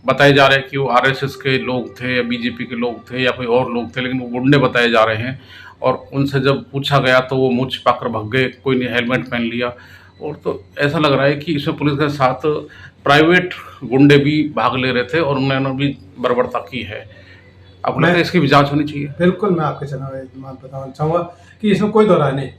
S13: बताए जा रहे हैं कि वो आरएसएस के लोग थे या बीजेपी के लोग थे या कोई और लोग थे, लेकिन वो गुंडे बताए जा रहे हैं, और उनसे जब पूछा गया तो वो मुँह छिपाकर भाग गए, कोई ने हेलमेट पहन लिया, और तो ऐसा लग रहा है कि इसमें पुलिस के साथ प्राइवेट गुंडे भी भाग ले रहे थे और उन्होंने भी बर्बरता की है। आपको लगता है इसकी भी जाँच होनी चाहिए?
S17: बिल्कुल, मैं आपके बताना चाहूँगा कि इसमें कोई दो राय नहीं।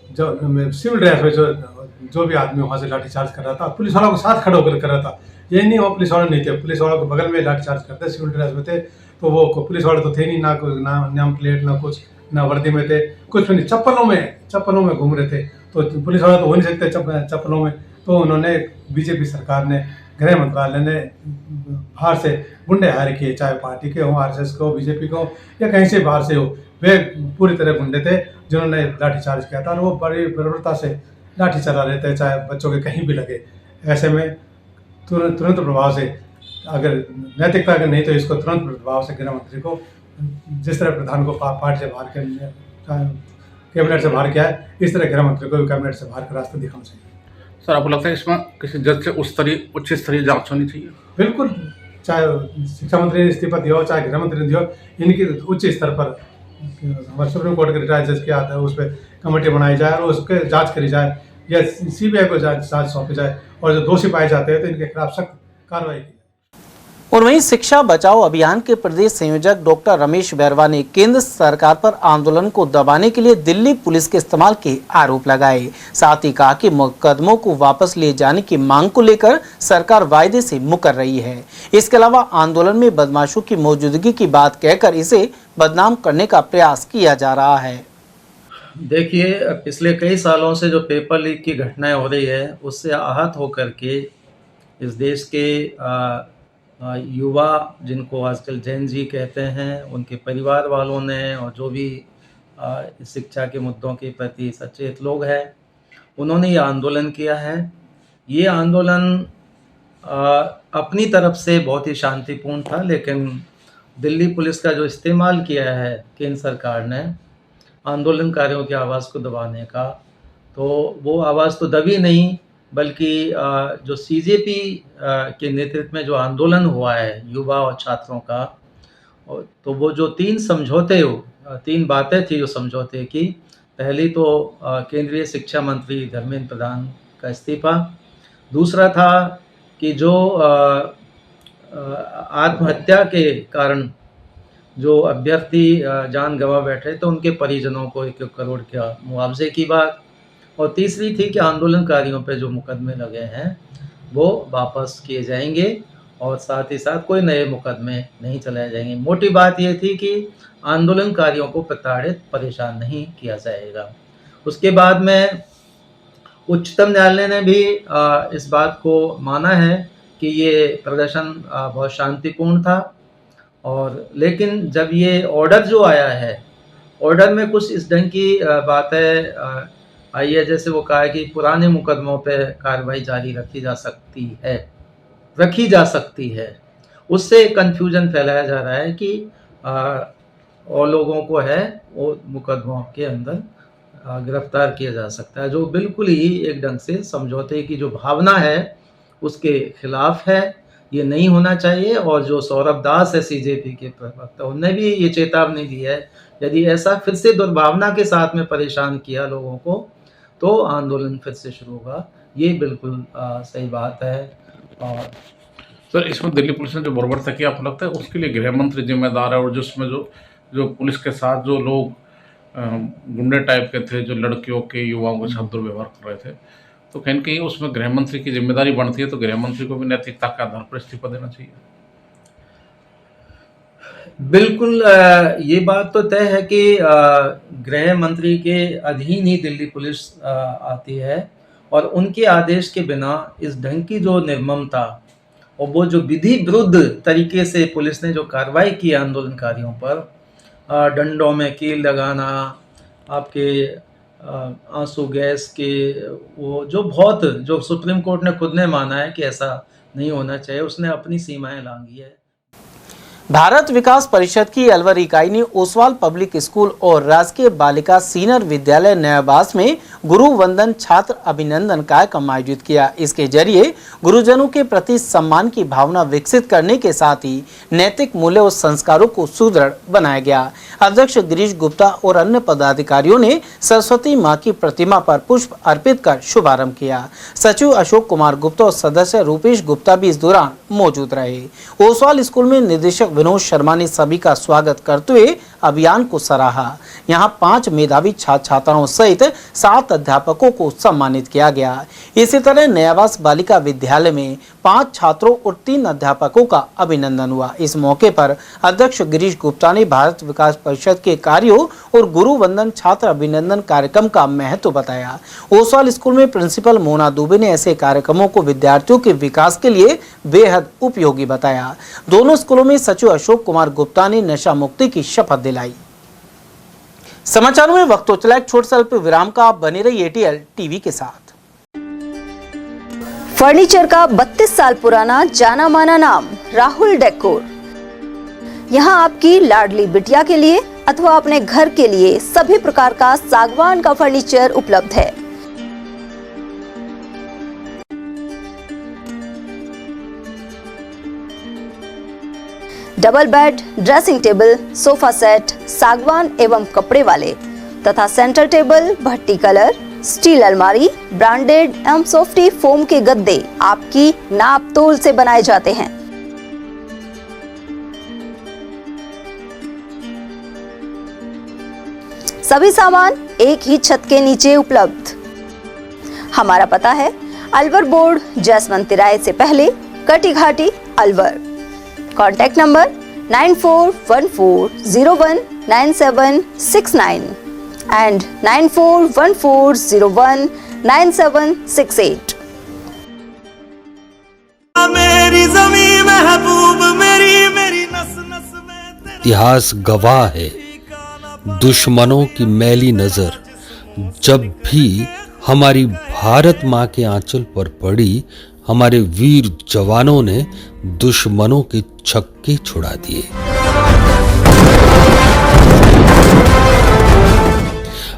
S17: जो सिविल ड्रेस में जो भी आदमी वहाँ से लाठीचार्ज कर रहा था, पुलिस वालों को साथ खड़े होकर कर रहा था। यही नहीं, वो पुलिस वाले नहीं थे, पुलिस वालों को बगल में लाठीचार्ज करते, सिविल ड्रेस में थे, तो वो पुलिस वाले तो थे नहीं, ना नाम प्लेट, ना कुछ, ना वर्दी में थे, कुछ भी नहीं, चप्पलों में घूम रहे थे। तो पुलिस वाले तो हो नहीं सकते चप्पलों में। तो उन्होंने, बीजेपी सरकार ने, गृह मंत्रालय ने बाहर से गुंडे हायर किए, चाहे पार्टी के हों, आरएसएस को, बीजेपी को, या कहीं से बाहर से हो, वे पूरी तरह गुंडे थे जिन्होंने लाठीचार्ज किया था, और वो बड़ी बर्बरता से लाठी चला रहे थे, चाहे बच्चों के कहीं भी लगे। ऐसे में तुरंत प्रभाव से, अगर नैतिकता के नहीं तो इसको तुरंत प्रभाव से गृह मंत्री को, जिस तरह प्रधान को पार्टी से बाहर कैबिनेट से बाहर किया है, इस तरह गृह मंत्री को भी कैबिनेट से बाहर का रास्ता दिखाना चाहिए।
S13: सर, आपको लगता है इसमें किसी जज से उच्च स्तरीय जांच होनी चाहिए?
S17: बिल्कुल, चाहे शिक्षा मंत्री ने इस्तीफा दिया हो, चाहे गृह मंत्री ने दिया हो, इनकी उच्च स्तर पर हमारे सुप्रीम कोर्ट के रिटायर्ड जज के आता है, उस पर कमेटी बनाई जाए और उसके जांच करी जाए, या सीबीआई को जांच सौंपी जाए, और जो दोषी पाए जाते हैं तो इनके खिलाफ सख्त कार्रवाई की।
S2: और वहीं शिक्षा बचाओ अभियान के प्रदेश संयोजक डॉक्टर रमेश बैरवा ने केंद्र सरकार पर आंदोलन को दबाने के लिए दिल्ली पुलिस के इस्तेमाल के आरोप लगाए। साथ ही कहा कि मुकदमों को वापस लिए जाने की मांग को लेकर सरकार वायदे से मुकर रही है। इसके अलावा आंदोलन में बदमाशों की मौजूदगी की बात कहकर इसे बदनाम करने का प्रयास किया जा रहा है।
S18: देखिए, पिछले कई सालों से जो पेपर लीक की घटनाएं हो रही है, उससे आहत होकर के इस देश के युवा, जिनको आजकल जेन जी कहते हैं, उनके परिवार वालों ने, और जो भी शिक्षा के मुद्दों के प्रति सचेत लोग हैं, उन्होंने ये आंदोलन किया है। ये आंदोलन अपनी तरफ से बहुत ही शांतिपूर्ण था, लेकिन दिल्ली पुलिस का जो इस्तेमाल किया है केंद्र सरकार ने आंदोलनकारियों की आवाज़ को दबाने का, तो वो आवाज़ तो दबी नहीं, बल्कि जो सीजेपी के नेतृत्व में जो आंदोलन हुआ है युवा और छात्रों का, तो वो जो तीन बातें थी जो समझौते की, पहली तो केंद्रीय शिक्षा मंत्री धर्मेंद्र प्रधान का इस्तीफा, दूसरा था कि जो आत्महत्या के कारण जो अभ्यर्थी जान गंवा बैठे तो उनके परिजनों को 1 करोड़ का मुआवजे की बात, और तीसरी थी कि आंदोलनकारियों पे जो मुकदमे लगे हैं वो वापस किए जाएंगे, और साथ ही साथ कोई नए मुकदमे नहीं चलाए जाएंगे। मोटी बात ये थी कि आंदोलनकारियों को प्रताड़ित, परेशान नहीं किया जाएगा। उसके बाद में उच्चतम न्यायालय ने भी इस बात को माना है कि ये प्रदर्शन बहुत शांतिपूर्ण था, और लेकिन जब ये ऑर्डर जो आया है, ऑर्डर में कुछ इस ढंग की बातें आई है, जैसे वो कहा है कि पुराने मुकदमों पे कार्रवाई जारी रखी जा सकती है। उससे कन्फ्यूजन फैलाया जा रहा है कि और लोगों को है वो मुकदमों के अंदर गिरफ्तार किया जा सकता है, जो बिल्कुल ही एक ढंग से समझौते की जो भावना है उसके खिलाफ है। ये नहीं होना चाहिए, और जो सौरभ दास है सीजेपी के प्रवक्ता, उन्होंने भी ये चेतावनी दी है, यदि ऐसा फिर से दुर्भावना के साथ में परेशान किया लोगों को तो आंदोलन फिर से शुरू होगा। ये बिल्कुल सही बात है। और
S13: सर, इसमें दिल्ली पुलिस ने जो बर्बरता किया, आपको लगता है उसके लिए गृह मंत्री जिम्मेदार है, और जिसमें जो पुलिस के साथ जो लोग गुंडे टाइप के थे जो लड़कियों के युवाओं के साथ दुर्व्यवहार कर रहे थे। तो कहीं न कहीं उसमें गृह मंत्री की जिम्मेदारी बनती है, तो गृह मंत्री को भी नैतिकता के आधार पर इस्तीफा देना चाहिए।
S18: बिल्कुल, ये बात तो तय है कि गृह मंत्री के अधीन ही दिल्ली पुलिस आती है और उनके आदेश के बिना इस ढंग की जो निर्ममता और वो जो विधि विरुद्ध तरीके से पुलिस ने जो कार्रवाई की है आंदोलनकारियों पर, डंडों में कील लगाना, आपके आंसू गैस के वो जो सुप्रीम कोर्ट ने खुद ने माना है कि ऐसा नहीं होना चाहिए, उसने अपनी सीमाएं लांघी है।
S2: भारत विकास परिषद की अलवर इकाई ने ओसवाल पब्लिक स्कूल और राजकीय बालिका सीनियर विद्यालय नयाबास में गुरु वंदन छात्र अभिनंदन कार्यक्रम आयोजित किया। इसके जरिए गुरुजनों के प्रति सम्मान की भावना विकसित करने के साथ ही नैतिक मूल्य और संस्कारों को सुदृढ़ बनाया गया। अध्यक्ष गिरीश गुप्ता और अन्य पदाधिकारियों ने सरस्वती मां की प्रतिमा पर पुष्प अर्पित कर शुभारंभ किया। सचिव अशोक कुमार गुप्ता और सदस्य रूपेश गुप्ता भी इस दौरान मौजूद रहे। ओसवाल स्कूल में निदेशक विनोद शर्मा ने सभी का स्वागत करते हुए अभियान को सराहा। यहां 5 मेधावी छात्र छात्राओं सहित 7 अध्यापकों को सम्मानित किया गया। इसी तरह नयाबास बालिका विद्यालय में 5 छात्रों और 3 अध्यापकों का अभिनंदन हुआ। इस मौके पर अध्यक्ष गिरीश गुप्ता ने भारत विकास परिषद के कार्यों और गुरु वंदन छात्र अभिनंदन कार्यक्रम का महत्व बताया। ओसवाल स्कूल में प्रिंसिपल मोना दुबे ने ऐसे कार्यक्रमों को विद्यार्थियों के विकास के लिए बेहद उपयोगी बताया। दोनों स्कूलों में सचिव अशोक कुमार गुप्ता ने नशा मुक्ति की शपथ दिलाई। समाचारों में वक्त तो चला एक छोटे अल्प विराम का। आप बने रहिए एटीएल टीवी के साथ।
S19: फर्नीचर का 32 साल पुराना जाना माना नाम राहुल डेकोर। यहाँ आपकी लाडली बिटिया के लिए अथवा अपने घर के लिए सभी प्रकार का सागवान का फर्नीचर उपलब्ध है। Double bed, dressing table, sofa set, सागवान एवं कपड़े वाले तथा सेंटर टेबल, भट्टी कलर, स्टील अलमारी, ब्रांडेड एवं सॉफ्टी फोम के गद्दे आपकी नाप तोल से बनाए जाते हैं। सभी सामान एक ही छत के नीचे उपलब्ध। हमारा पता है अलवर बोर्ड, जसवंत तिराहे से पहले, कटी घाटी, अलवर। Contact number 9414019769 and 9414019768।
S20: मेरी ज़मीं महबूब मेरी नस नस में।
S21: इतिहास गवाह है, दुश्मनों की मैली नजर जब भी हमारी भारत माँ के आंचल पर पड़ी, हमारे वीर जवानों ने दुश्मनों के छक्के छुड़ा दिए।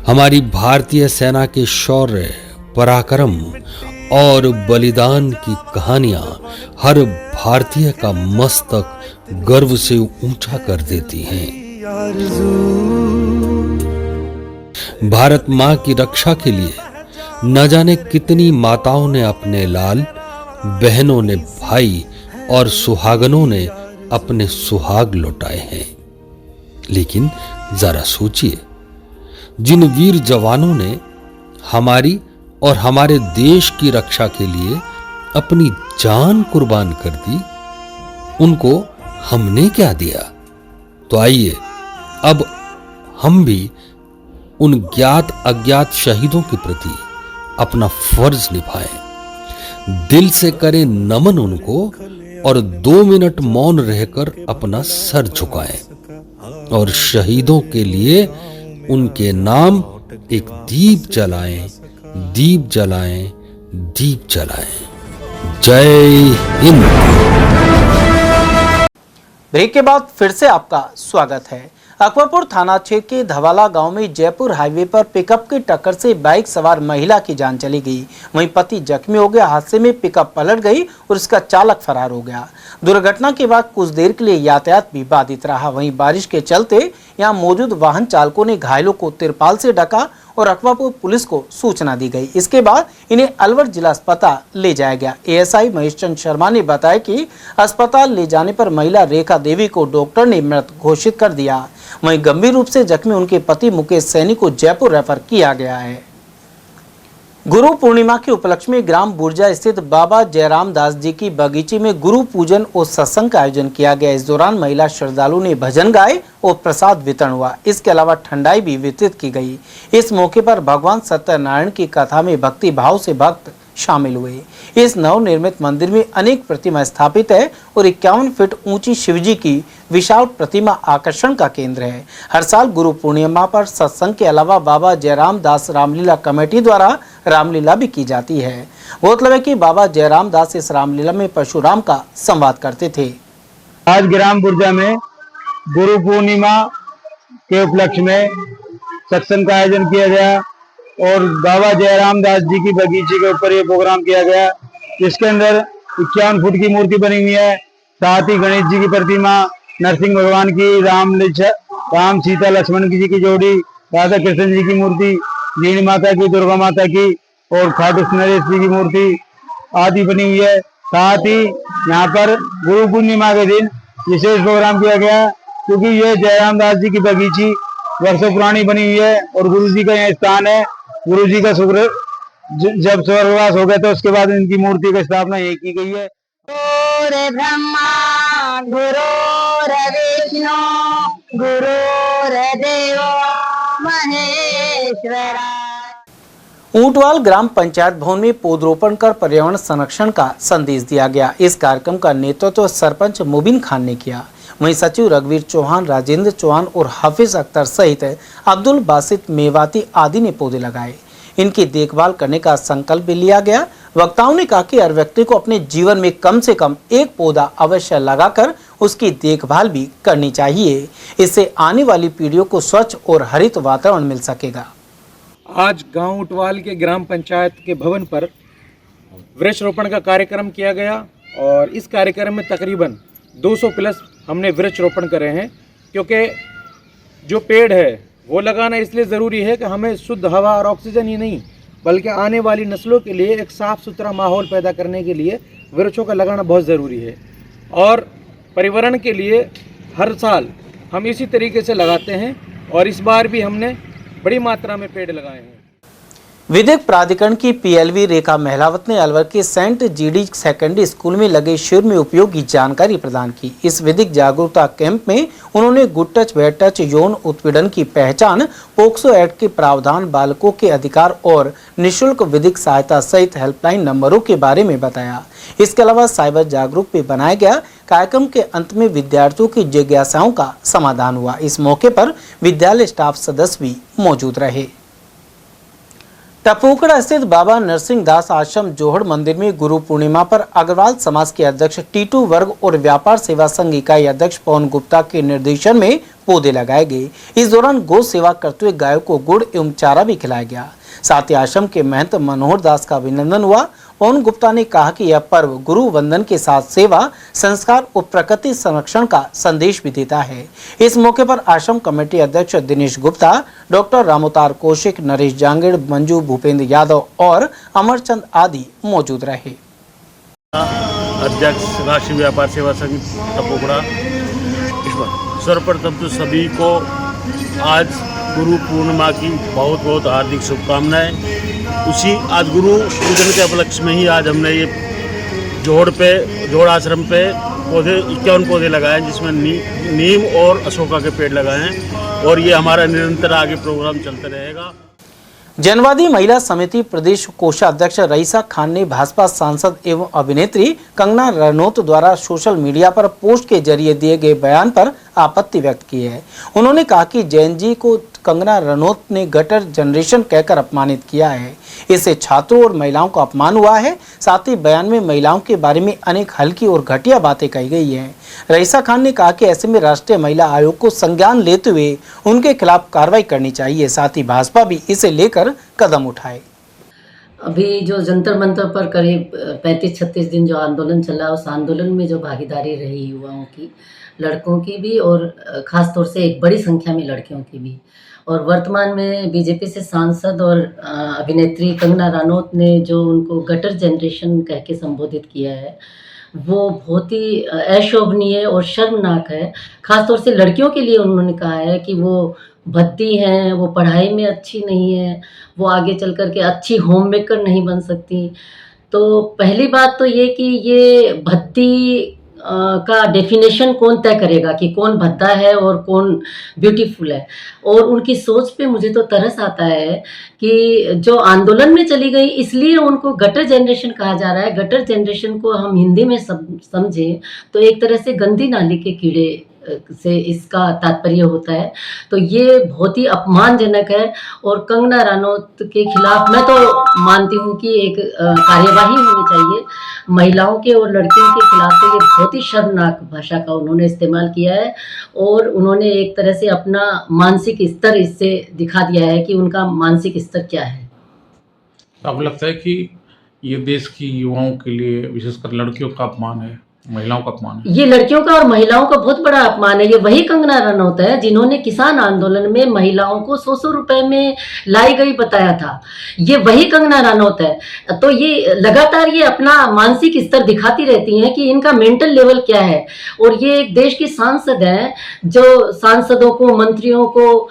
S21: हमारी भारतीय सेना के शौर्य, पराक्रम और बलिदान की कहानियां हर भारतीय का मस्तक गर्व से ऊंचा कर देती हैं। भारत मां की रक्षा के लिए न जाने कितनी माताओं ने अपने लाल, बहनों ने भाई और सुहागनों ने अपने सुहाग लौटाए हैं। लेकिन जरा सोचिए, जिन वीर जवानों ने हमारी और हमारे देश की रक्षा के लिए अपनी जान कुर्बान कर दी, उनको हमने क्या दिया? तो आइए अब हम भी उन ज्ञात अज्ञात शहीदों के प्रति अपना फर्ज निभाएं, दिल से करें नमन उनको और 2 मिनट मौन रहकर अपना सर झुकाएं और शहीदों के लिए उनके नाम एक दीप जलाएं, दीप जलाएं, दीप जलाएं। जय हिंद।
S2: ब्रेक के बाद फिर से आपका स्वागत है। अकबरपुर थाना क्षेत्र के धवाला गांव में जयपुर हाईवे पर पिकअप की टक्कर से बाइक सवार महिला की जान चली गई। वहीं पति जख्मी हो गया। हादसे में पिकअप पलट गई और इसका चालक फरार हो गया। दुर्घटना के बाद कुछ देर के लिए यातायात भी बाधित रहा। वहीं बारिश के चलते यहाँ मौजूद वाहन चालकों ने घायलों को तिरपाल से ढका और अकबापुर पुलिस को सूचना दी गई। इसके बाद इन्हें अलवर जिला अस्पताल ले जाया गया। एएसआई महेश चंद शर्मा ने बताया कि अस्पताल ले जाने पर महिला रेखा देवी को डॉक्टर ने मृत घोषित कर दिया। वहीं गंभीर रूप से जख्मी उनके पति मुकेश सैनी को जयपुर रेफर किया गया है। गुरु पूर्णिमा के उपलक्ष्य में ग्राम बुर्जा स्थित बाबा जयराम दास जी की बगीचे में गुरु पूजन और सत्संग का आयोजन किया गया। इस दौरान महिला श्रद्धालु ने भजन गाए और प्रसाद वितरण हुआ। इसके अलावा ठंडाई भी वितरित की गई। इस मौके पर भगवान सत्यनारायण की कथा में भक्ति भाव से भक्त शामिल हुए। इस नवनिर्मित मंदिर में अनेक प्रतिमा स्थापित है और 51 फीट ऊंची शिवजी की विशाल प्रतिमा आकर्षण का केंद्र है। हर साल गुरु पूर्णिमा पर सत्संग के अलावा बाबा जयराम दास रामलीला कमेटी द्वारा रामलीला भी की जाती है। गौरतलब है कि बाबा जयराम दास इस रामलीला में परशुराम का संवाद करते थे।
S1: आज ग्राम बुर्जा में गुरु पूर्णिमा के उपलक्ष्य में सत्संग का आयोजन किया गया और बाबा जयराम दास जी की बगीचे के ऊपर ये प्रोग्राम किया गया, जिसके अंदर 51 फुट की मूर्ति बनी हुई है। साथ ही गणेश जी की प्रतिमा, नरसिंह भगवान की, राम सीता लक्ष्मण जी की जोड़ी, राधा कृष्ण जी की मूर्ति, जीण माता की, दुर्गा माता की और खाटू नरेश जी की मूर्ति आदि बनी हुई है। साथ ही यहाँ पर गुरु पूर्णिमा के दिन विशेष प्रोग्राम किया गया, क्योंकि ये जयराम दास जी की बगीची वर्षों पुरानी बनी हुई है और गुरु जी का यह स्थान है। गुरु जी का शुक्र जब स्वर्गवास हो गया तो उसके बाद इनकी मूर्ति की स्थापना यही की गई है।
S22: गुरु ब्रह्मा गुरु विष्णु गुरुर्देव महेश्वरा।
S2: ऊंटवाल ग्राम पंचायत भवन में पौधरोपण कर पर्यावरण संरक्षण का संदेश दिया गया। इस कार्यक्रम का नेतृत्व सरपंच मुबिन खान ने किया। वहीं सचिव रघुवीर चौहान, राजेंद्र चौहान और हाफिज अख्तर सहित अब्दुल बासित मेवाती आदि ने पौधे लगाए। इनकी देखभाल करने का संकल्प भी लिया गया। वक्ताओं ने कहा कि हर व्यक्ति को अपने जीवन में कम से कम एक पौधा अवश्य लगाकर उसकी देखभाल भी करनी चाहिए। इससे आने वाली पीढ़ियों को स्वच्छ और हरित वातावरण मिल सकेगा।
S23: आज गांव उटवाल के ग्राम पंचायत के भवन पर वृक्षारोपण का कार्यक्रम किया गया और इस कार्यक्रम में तकरीबन 200 प्लस हमने वृक्षारोपण करे हैं, क्योंकि जो पेड़ है वो लगाना इसलिए ज़रूरी है कि हमें शुद्ध हवा और ऑक्सीजन ही नहीं बल्कि आने वाली नस्लों के लिए एक साफ़ सुथरा माहौल पैदा करने के लिए वृक्षों का लगाना बहुत ज़रूरी है। और पर्यावरण के लिए हर साल हम इसी तरीके से लगाते हैं और इस बार भी हमने बड़ी मात्रा में पेड़ लगाए हैं।
S2: विधिक प्राधिकरण की पीएलवी रेखा महलावत ने अलवर के सेंट जीडी सेकेंडरी स्कूल में लगे शिविर में उपयोगी जानकारी प्रदान की। इस विधिक जागरूकता कैंप में उन्होंने गुड टच बैड टच, यौन उत्पीड़न की पहचान, पोक्सो एक्ट के प्रावधान, बालकों के अधिकार और निःशुल्क विधिक सहायता सहित हेल्पलाइन नंबरों के बारे में बताया। इसके अलावा साइबर जागरूक भी बनाया गया। कार्यक्रम के अंत में विद्यार्थियों की जिज्ञासाओं का समाधान हुआ। इस मौके पर विद्यालय स्टाफ सदस्य भी मौजूद रहे। टपोकड़ा स्थित बाबा नरसिंह दास आश्रम जोहड़ मंदिर में गुरु पूर्णिमा पर अग्रवाल समाज के अध्यक्ष टीटू वर्ग और व्यापार सेवा संघ इकाई अध्यक्ष पवन गुप्ता के निर्देशन में पौधे लगाए गए। इस दौरान गौ सेवा करते हुए गायों को गुड़ एवं चारा भी खिलाया गया। साथ ही आश्रम के महंत मनोहर दास का अभिनंदन हुआ। पवन गुप्ता ने कहा कि यह पर्व गुरु वंदन के साथ सेवा, संस्कार और प्रकृति संरक्षण का संदेश भी देता है। इस मौके पर आश्रम कमेटी अध्यक्ष दिनेश गुप्ता, डॉक्टर रामोतार कौशिक, नरेश जांगेड़, मंजू भूपेंद्र यादव और अमरचंद आदि मौजूद रहे।
S24: अध्यक्ष राष्ट्रीय व्यापार सेवा संघ टपोकड़ा, सर्वप्रथम तो सभी को आज गुरु पूर्णिमा की बहुत बहुत हार्दिक शुभकामनाएं। उसी आज गुरु पूजन के उपलक्ष्य में ही आज हमने ये जोहड़ आश्रम पे 51 पौधे लगाए हैं, जिसमें नीम और अशोका के पेड़ लगाए हैं और ये हमारा निरंतर आगे प्रोग्राम चलता रहेगा।
S2: जनवादी महिला समिति प्रदेश कोषाध्यक्ष रईसा खान ने भाजपा सांसद एवं अभिनेत्री कंगना रनौत द्वारा सोशल मीडिया पर पोस्ट के जरिए दिए गए बयान पर आपत्ति व्यक्त की है। उन्होंने कहा कि जैन जी को कंगना रनौत ने गटर जनरेशन कहकर अपमानित किया है। इससे छात्रों और महिलाओं का अपमान हुआ है। साथ ही बयान में महिलाओं के बारे में अनेक हल्की और घटिया बातें कही गई हैं। रईसा खान ने कहा कि ऐसे में राष्ट्रीय महिला आयोग को संज्ञान लेते हुए उनके खिलाफ कार्रवाई करनी चाहिए। साथ ही भाजपा भी इसे लेकर कदम उठाए।
S25: अभी जो जंतर मंतर पर करीब 35-36 दिन जो आंदोलन चला, उस आंदोलन में जो भागीदारी रही युवाओं की, लड़कों की भी और ख़ास तौर से एक बड़ी संख्या में लड़कियों की भी। और वर्तमान में बीजेपी से सांसद और अभिनेत्री कंगना रनौत ने जो उनको गटर जनरेशन कह के संबोधित किया है, वो बहुत ही अशोभनीय और शर्मनाक है। ख़ास तौर से लड़कियों के लिए उन्होंने कहा है कि वो भद्दी हैं, वो पढ़ाई में अच्छी नहीं है, वो आगे चल कर के अच्छी होम मेकर नहीं बन सकती। तो पहली बात तो ये कि ये भद्दी का डेफिनेशन कौन तय करेगा कि कौन भद्दा है और कौन ब्यूटीफुल है। और उनकी सोच पे मुझे तो तरस आता है कि जो आंदोलन में चली गई इसलिए उनको गटर जनरेशन कहा जा रहा है। गटर जनरेशन को हम हिंदी में समझें तो एक तरह से गंदी नाली के कीड़े से इसका तात्पर्य होता है। तो ये बहुत ही अपमानजनक है और कंगना रनौत के खिलाफ मैं तो मानती हूँ कि एक कार्यवाही होनी चाहिए। महिलाओं के और लड़कियों के खिलाफ तो ये बहुत ही शर्मनाक भाषा का उन्होंने इस्तेमाल किया है और उन्होंने एक तरह से अपना मानसिक स्तर इससे दिखा दिया है कि उनका मानसिक स्तर क्या है।
S3: आपको लगता है कि ये देश की युवाओं के लिए विशेषकर लड़कियों का अपमान है, महिलाओं का अपमान है?
S25: ये लड़कियों का और महिलाओं का बहुत बड़ा अपमान है। ये वही कंगना रनौत है जिन्होंने किसान आंदोलन में महिलाओं को 100 रुपए में लाई गई बताया था। ये वही कंगना रनौत है। तो ये लगातार ये अपना मानसिक स्तर दिखाती रहती हैं कि इनका मेंटल लेवल क्या है। और ये एक देश की सांसद हैं जो सांसदों को, मंत्रियों को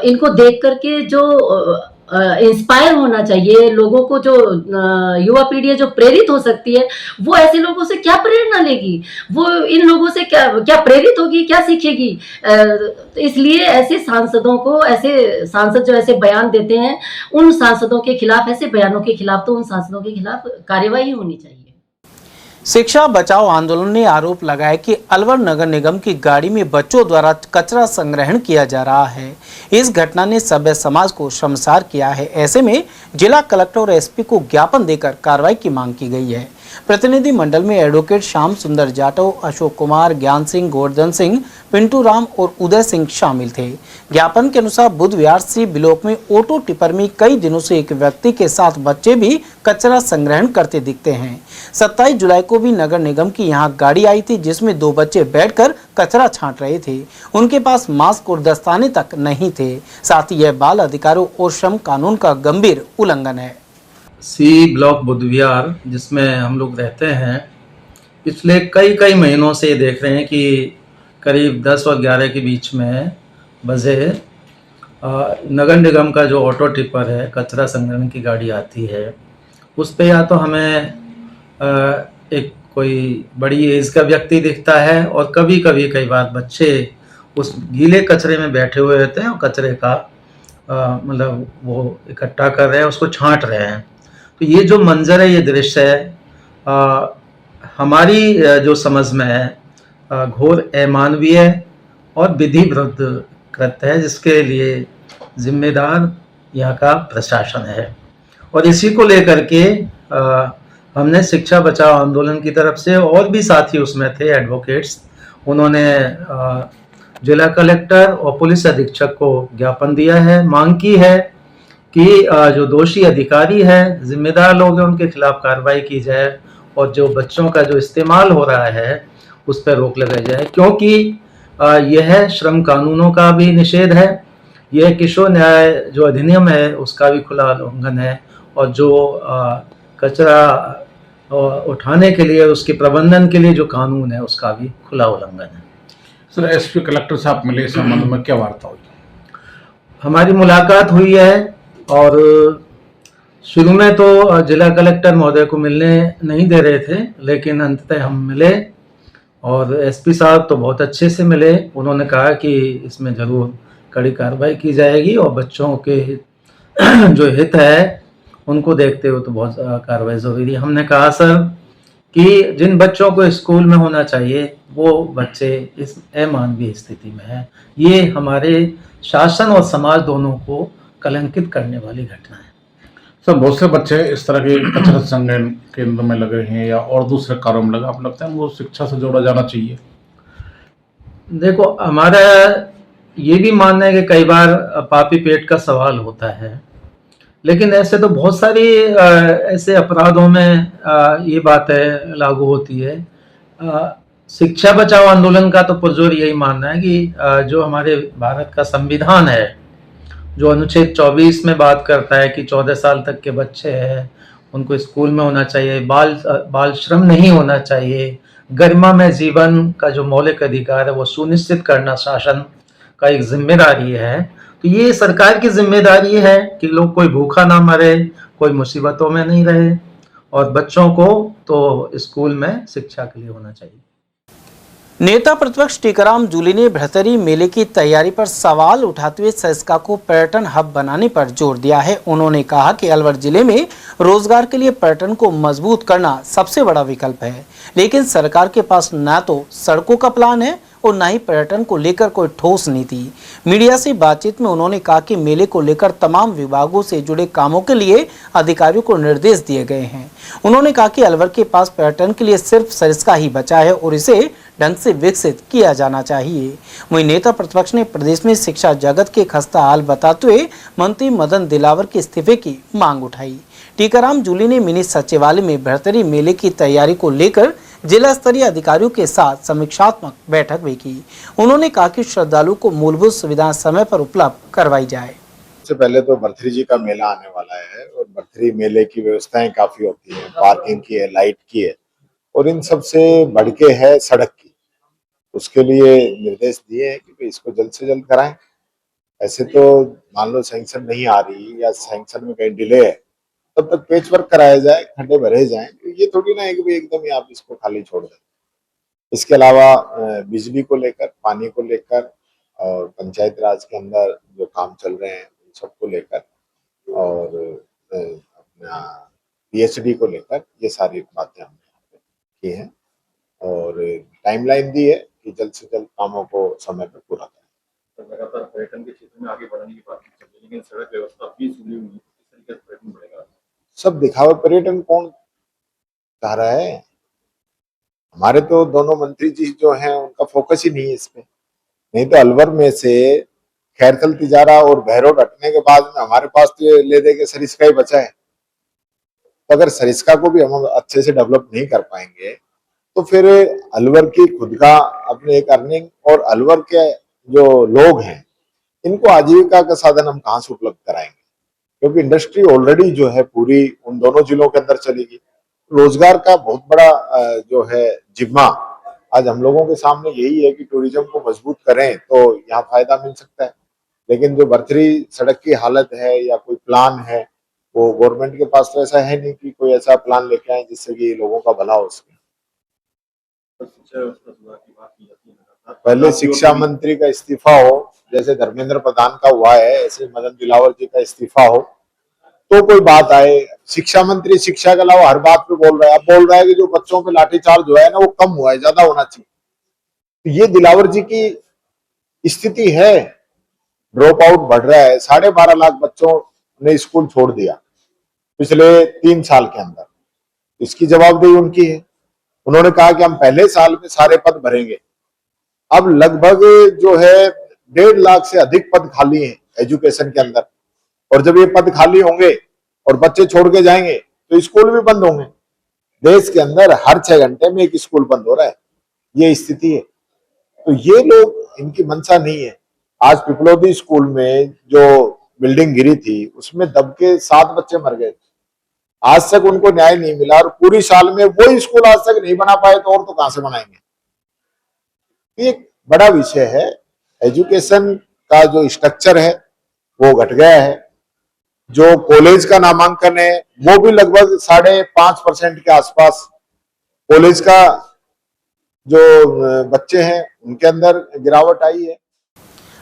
S25: इनको देख करके जो इंस्पायर होना चाहिए, लोगों को जो युवा पीढ़ी है जो प्रेरित हो सकती है, वो ऐसे लोगों से क्या प्रेरणा लेगी, वो इन लोगों से क्या प्रेरित होगी, क्या सीखेगी। इसलिए ऐसे सांसदों को, ऐसे सांसद जो ऐसे बयान देते हैं, उन सांसदों के खिलाफ, ऐसे बयानों के खिलाफ तो उन सांसदों के खिलाफ कार्यवाही होनी चाहिए।
S2: शिक्षा बचाओ आंदोलन ने आरोप लगाया कि अलवर नगर निगम की गाड़ी में बच्चों द्वारा कचरा संग्रहण किया जा रहा है। इस घटना ने सभ्य समाज को शर्मसार किया है। ऐसे में जिला कलेक्टर और एसपी को ज्ञापन देकर कार्रवाई की मांग की गई है। प्रतिनिधि मंडल में एडवोकेट श्याम सुंदर जाटव, अशोक कुमार, ज्ञान सिंह, गोवर्धन सिंह, पिंटू राम और उदय सिंह शामिल थे। ज्ञापन के अनुसार बुधवार से ब्लॉक में ऑटो टिपर में कई दिनों से एक व्यक्ति के साथ बच्चे भी कचरा संग्रहण करते दिखते हैं। 27 जुलाई को भी नगर निगम की यहां गाड़ी आई थी जिसमें 2 बच्चे बैठकर कचरा छांट रहे थे। उनके पास मास्क और दस्ताने तक नहीं थे। साथ ही यह बाल अधिकारों और श्रम कानून का गंभीर उल्लंघन है।
S18: सी ब्लॉक बुधविहार जिसमें हम लोग रहते हैं, पिछले कई महीनों से देख रहे हैं कि करीब 10 और 11 के बीच में बजे नगर निगम का जो ऑटो टिपर है, कचरा संग्रहण की गाड़ी आती है, उस पे या तो हमें एक कोई बड़ी एज का व्यक्ति दिखता है और कई बार बच्चे उस गीले कचरे में बैठे हुए रहते हैं और कचरे का मतलब वो इकट्ठा कर रहे हैं, उसको छांट रहे हैं। तो ये जो मंजर है, ये दृश्य है, हमारी जो समझ में है घोर अमानवीय और विधि विरुद्ध कृत्य है, जिसके लिए जिम्मेदार यहाँ का प्रशासन है। और इसी को लेकर के हमने शिक्षा बचाओ आंदोलन की तरफ से, और भी साथी उसमें थे एडवोकेट्स, उन्होंने जिला कलेक्टर और पुलिस अधीक्षक को ज्ञापन दिया है, मांग की है कि जो दोषी अधिकारी है, जिम्मेदार लोग हैं, उनके खिलाफ कार्रवाई की जाए और जो बच्चों का जो इस्तेमाल हो रहा है उस पर रोक लगाई जाए। क्योंकि यह श्रम कानूनों का भी निषेध है, यह किशोर न्याय जो अधिनियम है उसका भी खुला उल्लंघन है, और जो कचरा उठाने के लिए, उसके प्रबंधन के लिए जो कानून है उसका भी खुला उल्लंघन है।
S3: सर, एसपी कलेक्टर साहब मिले, इस संबंध में क्या वार्ता हुई?
S18: हमारी मुलाकात हुई है और शुरू में तो जिला कलेक्टर महोदय को मिलने नहीं दे रहे थे, लेकिन अंततः हम मिले और एसपी साहब तो बहुत अच्छे से मिले। उन्होंने कहा कि इसमें ज़रूर कड़ी कार्रवाई की जाएगी और बच्चों के जो हित है उनको देखते हुए तो बहुत कार्रवाई ज़रूरी है। हमने कहा सर कि जिन बच्चों को स्कूल में होना चाहिए वो बच्चे इस अमानवीय स्थिति में हैं। ये हमारे शासन और समाज दोनों को कलंकित करने वाली घटना है।
S3: सर, बहुत से बच्चे इस तरह के कचरा संग्रहण केंद्र में लगे हैं या और दूसरे कार्यों में लगे, आप लगता है उनको शिक्षा से जोड़ा जाना चाहिए?
S18: देखो, हमारा ये भी मानना है कि कई बार पापी पेट का सवाल होता है, लेकिन ऐसे तो बहुत सारी ऐसे अपराधों में ये बातें लागू होती है। शिक्षा बचाओ आंदोलन का तो पुरजोर यही मानना है कि जो हमारे भारत का संविधान है, जो अनुच्छेद 24 में बात करता है कि 14 साल तक के बच्चे हैं उनको स्कूल में होना चाहिए, बाल श्रम नहीं होना चाहिए, गरिमा में जीवन का जो मौलिक अधिकार है वो सुनिश्चित करना शासन का एक जिम्मेदारी है। तो ये सरकार की जिम्मेदारी है कि लोग कोई भूखा ना मरे, कोई मुसीबतों में नहीं रहे, और बच्चों को तो स्कूल में शिक्षा के लिए होना चाहिए।
S2: नेता प्रतिपक्ष टीकाराम जूली ने बृहत्तरी मेले की तैयारी पर सवाल उठाते हुए सरिस्का को पर्यटन हब बनाने पर जोर दिया है। उन्होंने कहा कि अलवर जिले में रोजगार के लिए पर्यटन को मजबूत करना सबसे बड़ा विकल्प है, लेकिन सरकार के पास न तो सड़कों का प्लान है और न ही पर्यटन को लेकर कोई ठोस नीति। मीडिया से बातचीत में उन्होंने कहा कि मेले को लेकर तमाम विभागों से जुड़े कामों के लिए अधिकारियों को निर्देश दिए गए हैं। उन्होंने कहा कि अलवर के पास पर्यटन के लिए सिर्फ सरिस्का ही बचा है और इसे ढंग से विकसित किया जाना चाहिए। वहीं नेता प्रतिपक्ष ने प्रदेश में शिक्षा जगत के खस्ता हाल बताते हुए मंत्री मदन दिलावर के इस्तीफे की मांग उठाई। टीकाराम जूली ने मिनी सचिवालय में बृहत्तरी मेले की तैयारी को लेकर जिला स्तरीय अधिकारियों के साथ समीक्षात्मक बैठक भी की। उन्होंने कहा कि श्रद्धालुओं को मूलभूत सुविधाएं समय पर उपलब्ध करवाई जाए।
S4: सबसे पहले तो भरथरी जी का मेला आने वाला है और भरथरी मेले की व्यवस्थाएं काफी होती हैं, पार्किंग की है, लाइट की है, और इन सबसे बढ़ के है सड़क की। उसके लिए निर्देश दिए हैं कि इसको जल्द से जल्द कराएं। ऐसे तो मान लो सैंक्शन नहीं आ रही या सैंक्शन में कहीं डिले है, तब तक पेच वर्क कराया जाए, खड्डे भरे जाएं। ये थोड़ी ना है कि एकदम ही आप इसको खाली छोड़ दें। इसके अलावा बिजली को लेकर, पानी को लेकर और पंचायत राज के अंदर जो काम चल रहे हैं उन सबको लेकर और अपना पीएचडी को लेकर ये सारी बातें हमने की हैं और टाइमलाइन दी है कि जल्द से जल्द कामों को समय पर पूरा करें।
S6: लगातार पर्यटन के क्षेत्र में आगे बढ़ने की बात की, लेकिन सड़क व्यवस्था भी सुनी हुई है, किस तरीके से पर्यटन बढ़ेगा?
S4: सब दिखावा पर्यटन कौन चाह रहा है? हमारे तो दोनों मंत्री जी जो हैं उनका फोकस ही नहीं है इस पे। नहीं तो अलवर में से खैरखल तिजारा और भैरव हटने के बाद में हमारे पास तो ले दे के सरिस्का ही बचा है। तो अगर सरिस्का को भी हम अच्छे से डेवलप नहीं कर पाएंगे तो फिर अलवर की खुद का अपने एक अर्निंग और अलवर के जो लोग हैं इनको आजीविका का साधन हम कहाँ से उपलब्ध कराएंगे? क्योंकि इंडस्ट्री ऑलरेडी जो है पूरी उन दोनों जिलों के अंदर चलेगी। रोजगार का बहुत बड़ा जो है जिम्मा आज हम लोगों के सामने यही है कि टूरिज्म को मजबूत करें तो यहाँ फायदा मिल सकता है। लेकिन जो भरथरी सड़क की हालत है या कोई प्लान है वो गवर्नमेंट के पास तो ऐसा है नहीं कि कोई ऐसा प्लान लेके आए जिससे कि लोगों का भला हो सके। पहले शिक्षा मंत्री का इस्तीफा हो, जैसे धर्मेंद्र प्रधान का हुआ है, ऐसे मदन दिलावर जी का इस्तीफा हो तो कोई बात आए। शिक्षा मंत्री शिक्षा के अलावा हर बात पे बोल रहा है। अब बोल रहा है कि जो बच्चों पे लाठीचार्ज हुआ है ना वो कम हुआ है, ज्यादा होना चाहिए। तो ये दिलावर जी की स्थिति है। ड्रॉप आउट बढ़ रहा है, 12.5 लाख बच्चों ने स्कूल छोड़ दिया पिछले 3 साल के अंदर। इसकी जवाबदेही उनकी है। उन्होंने कहा कि हम पहले साल में सारे पद भरेंगे। अब लगभग जो है 1.5 लाख से अधिक पद खाली हैं एजुकेशन के अंदर, और जब ये पद खाली होंगे और बच्चे छोड़ के जाएंगे तो स्कूल भी बंद होंगे। देश के अंदर हर 6 घंटे में एक स्कूल बंद हो रहा है, ये स्थिति है। तो ये लोग, इनकी मंशा नहीं है। आज पिपलोदी स्कूल में जो बिल्डिंग गिरी थी उसमें दब के 7 बच्चे मर गए। आज तक उनको न्याय नहीं मिला और पूरी साल में वो स्कूल आज तक नहीं बना पाए तो और तो कहां से बनाएंगे? एक बड़ा विषय है। एजुकेशन का जो स्ट्रक्चर है वो घट गया है। जो कॉलेज का नामांकन है वो भी लगभग 5.5% के आसपास कॉलेज का जो बच्चे हैं उनके अंदर गिरावट आई है।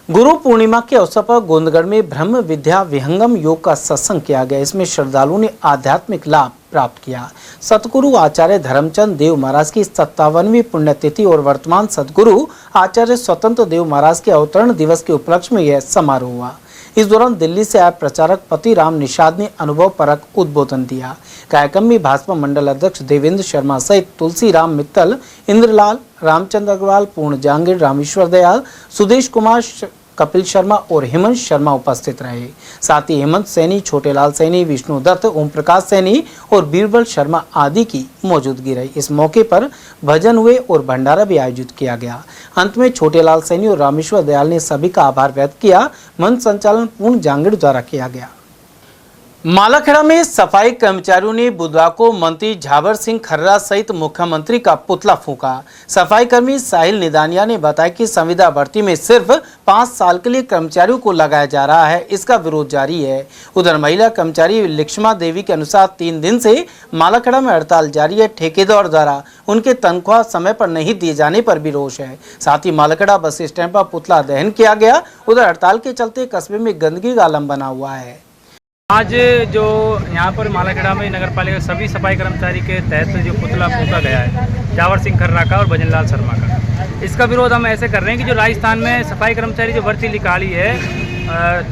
S2: गुरु पूर्णिमा के अवसर पर गोंदगढ़ में ब्रह्म विद्या विहंगम योग का सत्संग किया गया। इसमें श्रद्धालुओं ने आध्यात्मिक लाभ प्राप्त किया। सतगुरु आचार्य धर्मचंद देव महाराज की 57वीं पुण्यतिथि और वर्तमान सतगुरु आचार्य स्वतंत्र देव महाराज के अवतरण दिवस के उपलक्ष्य में यह समारोह हुआ। इस दौरान दिल्ली से आए प्रचारक पतिराम निषाद ने अनुभव परक उद्बोधन दिया। कार्यक्रम में भाजपा मंडल अध्यक्ष देवेंद्र शर्मा सहित तुलसीराम मित्तल, इंद्रलाल, रामचंद्र अग्रवाल, पूर्ण जहांगीर, रामेश्वर दयाल, सुदेश कुमार, कपिल शर्मा और हेमंत शर्मा उपस्थित रहे। साथ ही हेमंत सैनी, छोटेलाल सैनी, विष्णु दत्त, ओम प्रकाश सैनी और बीरबल शर्मा आदि की मौजूदगी रही। इस मौके पर भजन हुए और भंडारा भी आयोजित किया गया। अंत में छोटेलाल सैनी और रामेश्वर दयाल ने सभी का आभार व्यक्त किया। मंच संचालन पूर्ण जांगड़ द्वारा किया गया। मालाखेड़ा में सफाई कर्मचारियों ने बुधवार को मंत्री झावर सिंह खर्रा सहित मुख्यमंत्री का पुतला फूंका। सफाई कर्मी साहिल निदानिया ने बताया कि संविदा भर्ती में सिर्फ 5 साल के लिए कर्मचारियों को लगाया जा रहा है, इसका विरोध जारी है। उधर महिला कर्मचारी लिक्ष्मा देवी के अनुसार 3 दिन से मालाखेड़ा में हड़ताल जारी है। ठेकेदार द्वारा उनके तनख्वाह समय पर नहीं दिए जाने पर भी रोष है। साथ ही मालाखेड़ा बस स्टैंड पर पुतला दहन किया गया। उधर हड़ताल के चलते कस्बे में गंदगी का आलम बना हुआ है।
S7: आज जो यहाँ पर मालाखेड़ा में नगर पालिका सभी सफाई कर्मचारी के तहत जो पुतला फूंका गया है झावर सिंह खर्रा का और भजनलाल शर्मा का, इसका विरोध हम ऐसे कर रहे हैं कि जो राजस्थान में सफाई कर्मचारी जो भर्ती निकाली है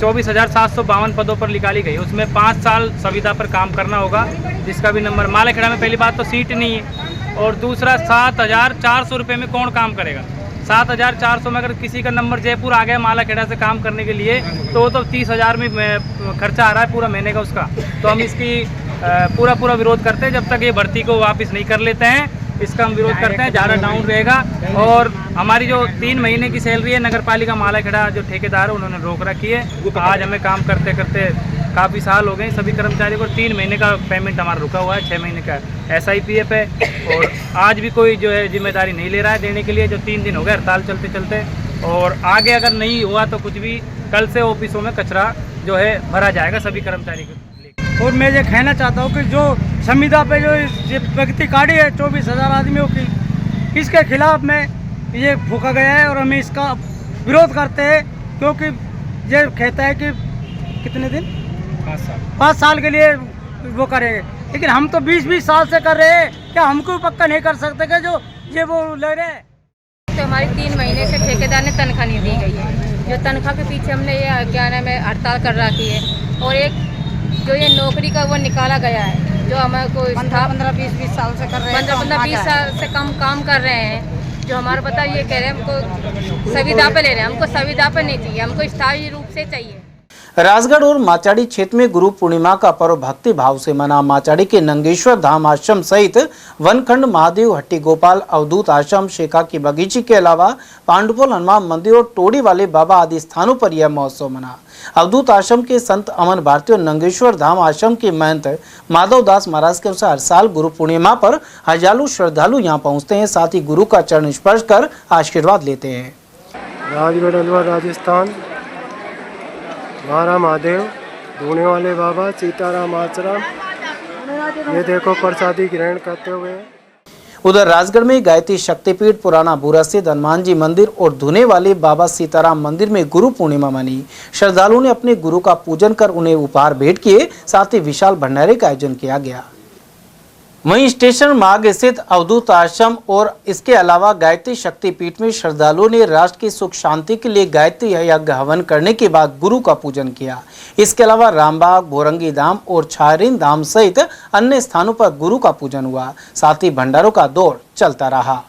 S7: 24,752 पदों पर निकाली गई, उसमें 5 साल संविदा पर काम करना होगा, जिसका भी नंबर मालाखेड़ा में पहली बात तो सीट नहीं है और दूसरा 7,400 रुपये में कौन काम करेगा। 7,400 में अगर किसी का नंबर जयपुर आ गया मालाखेड़ा से काम करने के लिए तो 30,000 में खर्चा आ रहा है पूरा महीने का उसका। तो हम इसकी पूरा विरोध करते हैं जब तक ये भर्ती को वापस नहीं कर लेते हैं। इसका हम विरोध करते हैं, ज़्यादा डाउन रहेगा। और हमारी जो 3 महीने की सैलरी है नगर पालिका मालाखेड़ा जो ठेकेदार है उन्होंने रोक रखी है। आज हमें काम करते करते काफ़ी साल हो गए, सभी कर्मचारियों को 3 महीने का पेमेंट हमारा रुका हुआ है, 6 महीने का SIPF है और आज भी कोई जो है जिम्मेदारी नहीं ले रहा है देने के लिए। जो 3 दिन हो गए हड़ताल चलते चलते और आगे अगर नहीं हुआ तो कुछ भी कल से ऑफिसों में कचरा जो है भरा जाएगा सभी कर्मचारी को।
S8: और मैं ये कहना चाहता हूँ कि जो संविदा पे जो व्यक्ति काढ़ी है 24,000 आदमियों की, इसके खिलाफ में ये फूका गया है और हम इसका विरोध करते हैं क्योंकि ये कहता है कि कितने दिन 5 साल के लिए वो करेंगे, लेकिन हम तो 20-20 साल से कर रहे हैं। क्या हमको पक्का नहीं कर सकते कि जो ये वो ले रहे हैं।
S9: तो हमारी 3 महीने से ठेकेदार ने तनख्वाह नहीं दी गई है। जो तनख्वाह के पीछे हमने ये क्या नाम है हड़ताल कर रखी है और एक जो ये नौकरी का वो निकाला गया है जो हमारे को 15-20 साल से कर रहे हैं, 15-20 साल से कम काम कर रहे हैं। जो हमारा पता ये कह रहे हैं हमको संविदा पे ले रहे हैं, हमको संविदा पे नहीं चाहिए, हमको स्थायी रूप से चाहिए।
S2: राजगढ़ और माचाड़ी क्षेत्र में गुरु पूर्णिमा का पर्व भक्ति भाव से मना। माचाड़ी के नंगेश्वर धाम आश्रम सहित वनखंड महादेव, हट्टी गोपाल, अवधूत आश्रम, शेखा की बगीची के अलावा पांडुपोल हनुमान मंदिर और टोड़ी वाले बाबा आदि स्थानों पर यह महोत्सव मना। अवधूत आश्रम के संत अमन भारती और नंगेश्वर धाम आश्रम के महंत माधव दास महाराज के अनुसार हर साल गुरु पूर्णिमा पर हजारों श्रद्धालु यहाँ पहुँचते हैं, साथ ही गुरु का चरण स्पर्श कर आशीर्वाद लेते हैं।
S10: राजगढ़ अलवर राजस्थान, महारा महादेव, धोने वाले बाबा, सीताराम आश्रम, ये देखो प्रसादी ग्रहण करते हुए।
S2: उधर राजगढ़ में गायत्री शक्तिपीठ, पुराना बुरा स्थित हनुमान जी मंदिर और धुने वाले बाबा सीताराम मंदिर में गुरु पूर्णिमा मनी। श्रद्धालुओं ने अपने गुरु का पूजन कर उन्हें उपहार भेंट किए, साथ ही विशाल भंडारे का आयोजन किया गया। वहीं स्टेशन मार्ग स्थित अवधूत आश्रम और इसके अलावा गायत्री शक्तिपीठ में श्रद्धालुओं ने राष्ट्र की सुख शांति के लिए गायत्री यज्ञ हवन करने के बाद गुरु का पूजन किया। इसके अलावा रामबाग, भोरंगी धाम और छारीन धाम सहित अन्य स्थानों पर गुरु का पूजन हुआ, साथ ही भंडारों का दौर चलता रहा।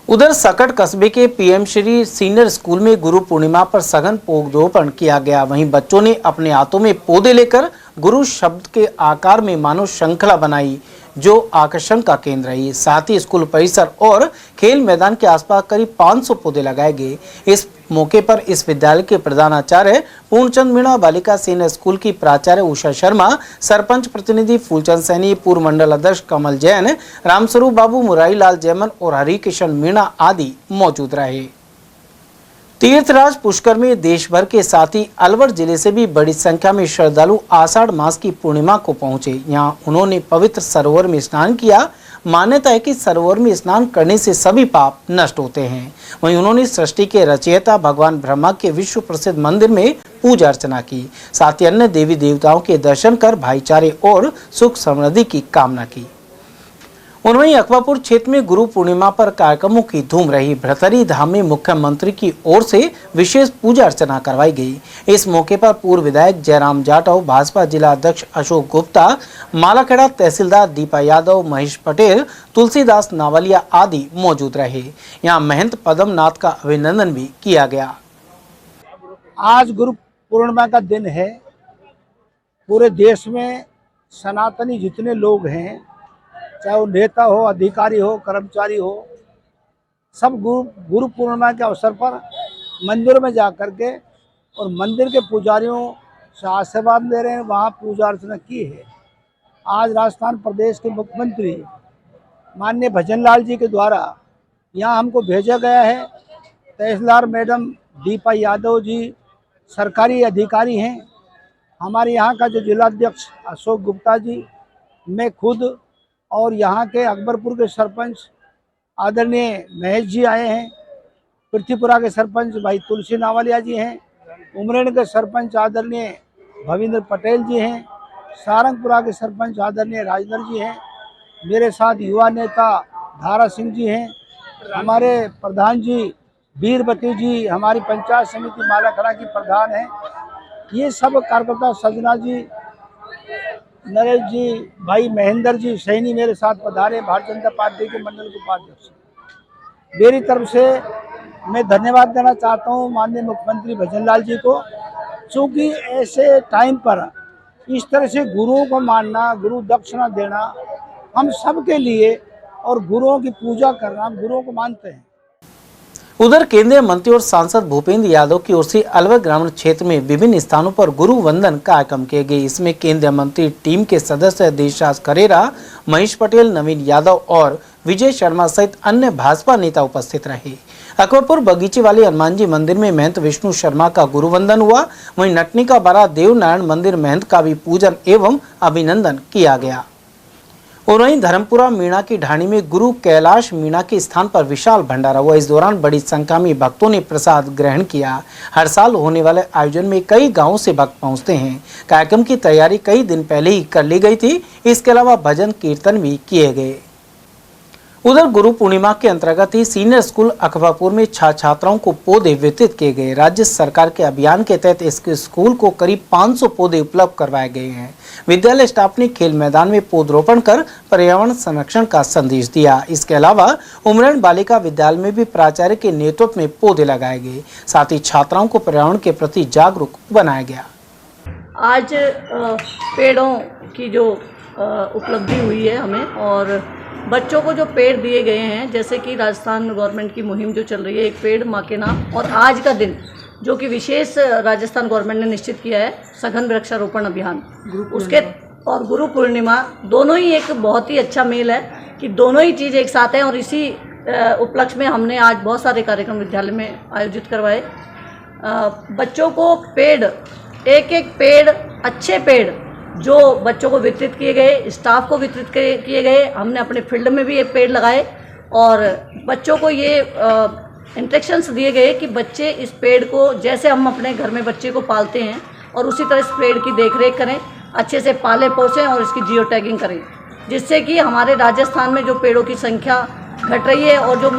S2: उधर सकट कस्बे के PM श्री सीनियर स्कूल में गुरु पूर्णिमा पर सघन पौधरोपण किया गया। वहीं बच्चों ने अपने हाथों में पौधे लेकर गुरु शब्द के आकार में मानव श्रृंखला बनाई जो आकर्षण का केंद्र रही। साथ ही स्कूल परिसर और खेल मैदान के आसपास करीब 500 पौधे लगाए गए। इस मौके पर इस विद्यालय के प्रधानाचार्य पूर्णचंद मीणा, बालिका सीनियर स्कूल की प्राचार्य उषा शर्मा, सरपंच प्रतिनिधि फूलचंद सैनी, पूर्व मंडल अध्यक्ष कमल जैन, रामस्वरूप बाबू, मुरारी लाल जैमन और हरिकिशन मीणा आदि मौजूद रहे। तीर्थराज पुष्कर में देश भर के साथ ही अलवर जिले से भी बड़ी संख्या में श्रद्धालु आषाढ़ मास की पूर्णिमा को पहुंचे। यहां उन्होंने पवित्र सरोवर में स्नान किया। मान्यता है कि सरोवर में स्नान करने से सभी पाप नष्ट होते हैं। वहीं उन्होंने सृष्टि के रचयिता भगवान ब्रह्मा के विश्व प्रसिद्ध मंदिर में पूजा अर्चना की, साथ ही अन्य देवी देवताओं के दर्शन कर भाईचारे और सुख समृद्धि की कामना की। उन्होंने अकबापुर क्षेत्र में गुरु पूर्णिमा पर कार्यक्रमों की धूम रही। भ्रतरी धाम में मुख्यमंत्री की ओर से विशेष पूजा अर्चना करवाई गई। इस मौके पर पूर्व विधायक जयराम जाटव, भाजपा जिला अध्यक्ष अशोक गुप्ता, मालाखेड़ा तहसीलदार दीपा यादव, महेश पटेल, तुलसीदास नावलिया आदि मौजूद रहे। यहाँ महंत पद्मनाथ का अभिनंदन भी किया गया।
S5: आज गुरु पूर्णिमा का दिन है। पूरे देश में सनातनी जितने लोग हैं, चाहे वो नेता हो, अधिकारी हो, कर्मचारी हो, सब गुरु पूर्णिमा के अवसर पर मंदिर में जा कर के और मंदिर के पुजारियों से आशीर्वाद ले रहे हैं, वहाँ पूजा अर्चना की है। आज राजस्थान प्रदेश के मुख्यमंत्री माननीय भजन लाल जी के द्वारा यहाँ हमको भेजा गया है। तहसीलदार मैडम दीपा यादव जी सरकारी अधिकारी हैं, हमारे यहाँ का जो जिलाध्यक्ष अशोक गुप्ता जी, मैं खुद और यहाँ के अकबरपुर के सरपंच आदरणीय महेश जी आए हैं, पृथ्वीपुरा के सरपंच भाई तुलसी नावलिया जी हैं, उमरेण के सरपंच आदरणीय भविंद्र पटेल जी हैं, सारंगपुरा के सरपंच आदरणीय राजेंद्र जी हैं, मेरे साथ युवा नेता धारा सिंह जी हैं, हमारे प्रधान जी वीरवती जी, हमारी पंचायत समिति मालाखड़ा की प्रधान हैं। ये सब कार्यकर्ता सजना जी, नरेश जी, भाई महेंद्र जी सैनी मेरे साथ पधारे, भारतीय जनता पार्टी के मंडल के उपाध्यक्ष। मेरी तरफ से मैं धन्यवाद देना चाहता हूँ माननीय मुख्यमंत्री भजन लाल जी को, क्योंकि ऐसे टाइम पर इस तरह से गुरुओं को मानना, गुरु दक्षिणा देना हम सबके लिए, और गुरुओं की पूजा करना, हम गुरुओं को मानते हैं।
S2: उधर केंद्रीय मंत्री और सांसद भूपेंद्र यादव की ओर से अलवर ग्रामीण क्षेत्र में विभिन्न स्थानों पर गुरु वंदन कार्यक्रम किए गए। इसमें केंद्रीय मंत्री टीम के सदस्य देशराज खरेरा, महेश पटेल, नवीन यादव और विजय शर्मा सहित अन्य भाजपा नेता उपस्थित रहे। अकबरपुर बगीचे वाले हनुमान जी मंदिर में महंत विष्णु शर्मा का गुरु वंदन हुआ। वहीं नटनी का बड़ा देवनारायण मंदिर महंत का भी पूजन एवं अभिनंदन किया गया। और वहीं धर्मपुरा मीणा की ढाणी में गुरु कैलाश मीणा के स्थान पर विशाल भंडारा हुआ। इस दौरान बड़ी संख्या में भक्तों ने प्रसाद ग्रहण किया। हर साल होने वाले आयोजन में कई गांवों से भक्त पहुंचते हैं। कार्यक्रम की तैयारी कई दिन पहले ही कर ली गई थी। इसके अलावा भजन कीर्तन भी किए गए। उधर गुरु पूर्णिमा के अंतर्गत ही सीनियर स्कूल अकबरपुर में छात्राओं को पौधे वितरित किए गए। राज्य सरकार के अभियान के तहत इसके स्कूल को करीब 500 पौधे उपलब्ध करवाए गए हैं। विद्यालय स्टाफ ने खेल मैदान में पौधरोपण कर पर्यावरण संरक्षण का संदेश दिया। इसके अलावा उमरेण बालिका विद्यालय में भी प्राचार्य के नेतृत्व में पौधे लगाए गए। साथ ही छात्राओं को पर्यावरण के प्रति जागरूक बनाया गया।
S11: आज पेड़ों की जो उपलब्धि हुई है हमें, और बच्चों को जो पेड़ दिए गए हैं, जैसे कि राजस्थान गवर्नमेंट की मुहिम जो चल रही है एक पेड़ माँ के नाम, और आज का दिन जो कि विशेष राजस्थान गवर्नमेंट ने निश्चित किया है सघन वृक्षारोपण अभियान, उसके और गुरु पूर्णिमा दोनों ही एक बहुत ही अच्छा मेल है कि दोनों ही चीज़ एक साथ हैं। और इसी उपलक्ष्य में हमने आज बहुत सारे कार्यक्रम विद्यालय में आयोजित करवाए। बच्चों को पेड़, एक एक पेड़, अच्छे पेड़ जो बच्चों को वितरित किए गए, स्टाफ को वितरित किए गए। हमने अपने फील्ड में भी ये पेड़ लगाए और बच्चों को ये इंस्ट्रक्शंस दिए गए कि बच्चे इस पेड़ को, जैसे हम अपने घर में बच्चे को पालते हैं, और उसी तरह इस पेड़ की देखरेख करें, अच्छे से पाले पोसें और इसकी जियो टैगिंग करें, जिससे कि हमारे राजस्थान में जो पेड़ों की संख्या घट रही है और जो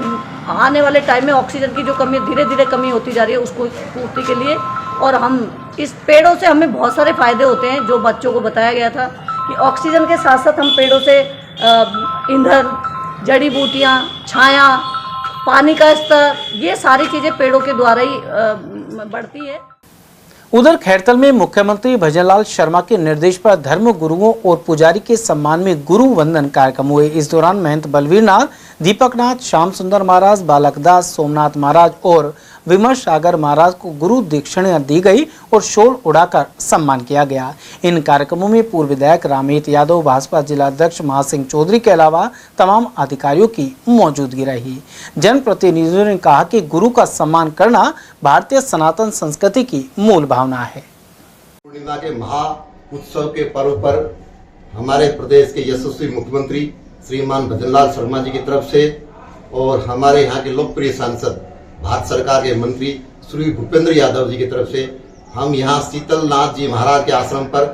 S11: आने वाले टाइम में ऑक्सीजन की जो कमी धीरे धीरे कमी होती जा रही है उसको पूर्ति के लिए, और हम इस पेड़ों से हमें बहुत सारे फायदे होते हैं जो बच्चों को बताया गया था कि ऑक्सीजन के साथ साथ हम पेड़ों से ईंधन, जड़ी बूटियाँ, छाया, पानी का स्तर, ये सारी चीज़ें पेड़ों के द्वारा ही बढ़ती है।
S2: उधर खैरतल में मुख्यमंत्री भजनलाल शर्मा के निर्देश पर धर्म गुरुओं और पुजारी के सम्मान में गुरु वंदन कार्यक्रम हुए। इस दौरान महंत बलवीर नाथ, दीपक नाथ, श्याम सुंदर महाराज, बालक दास, सोमनाथ महाराज और विमर्श सागर महाराज को गुरु दीक्षाएं दी गई और शोल उड़ाकर सम्मान किया गया। इन कार्यक्रमों में पूर्व विधायक रामेत यादव, भाजपा जिलाध्यक्ष महासिंह चौधरी के अलावा तमाम अधिकारियों की मौजूदगी रही। जनप्रतिनिधियों ने कहा कि गुरु का सम्मान करना भारतीय सनातन संस्कृति की मूल भावना है।
S12: पूर्णिमा के महा उत्सव के पर्व पर हमारे प्रदेश के यशस्वी मुख्यमंत्री श्रीमान भजनलाल शर्मा जी की तरफ से और हमारे यहाँ के लोकप्रिय सांसद भारत सरकार के मंत्री श्री भूपेंद्र यादव जी की तरफ से हम यहाँ शीतलनाथ जी महाराज के आश्रम पर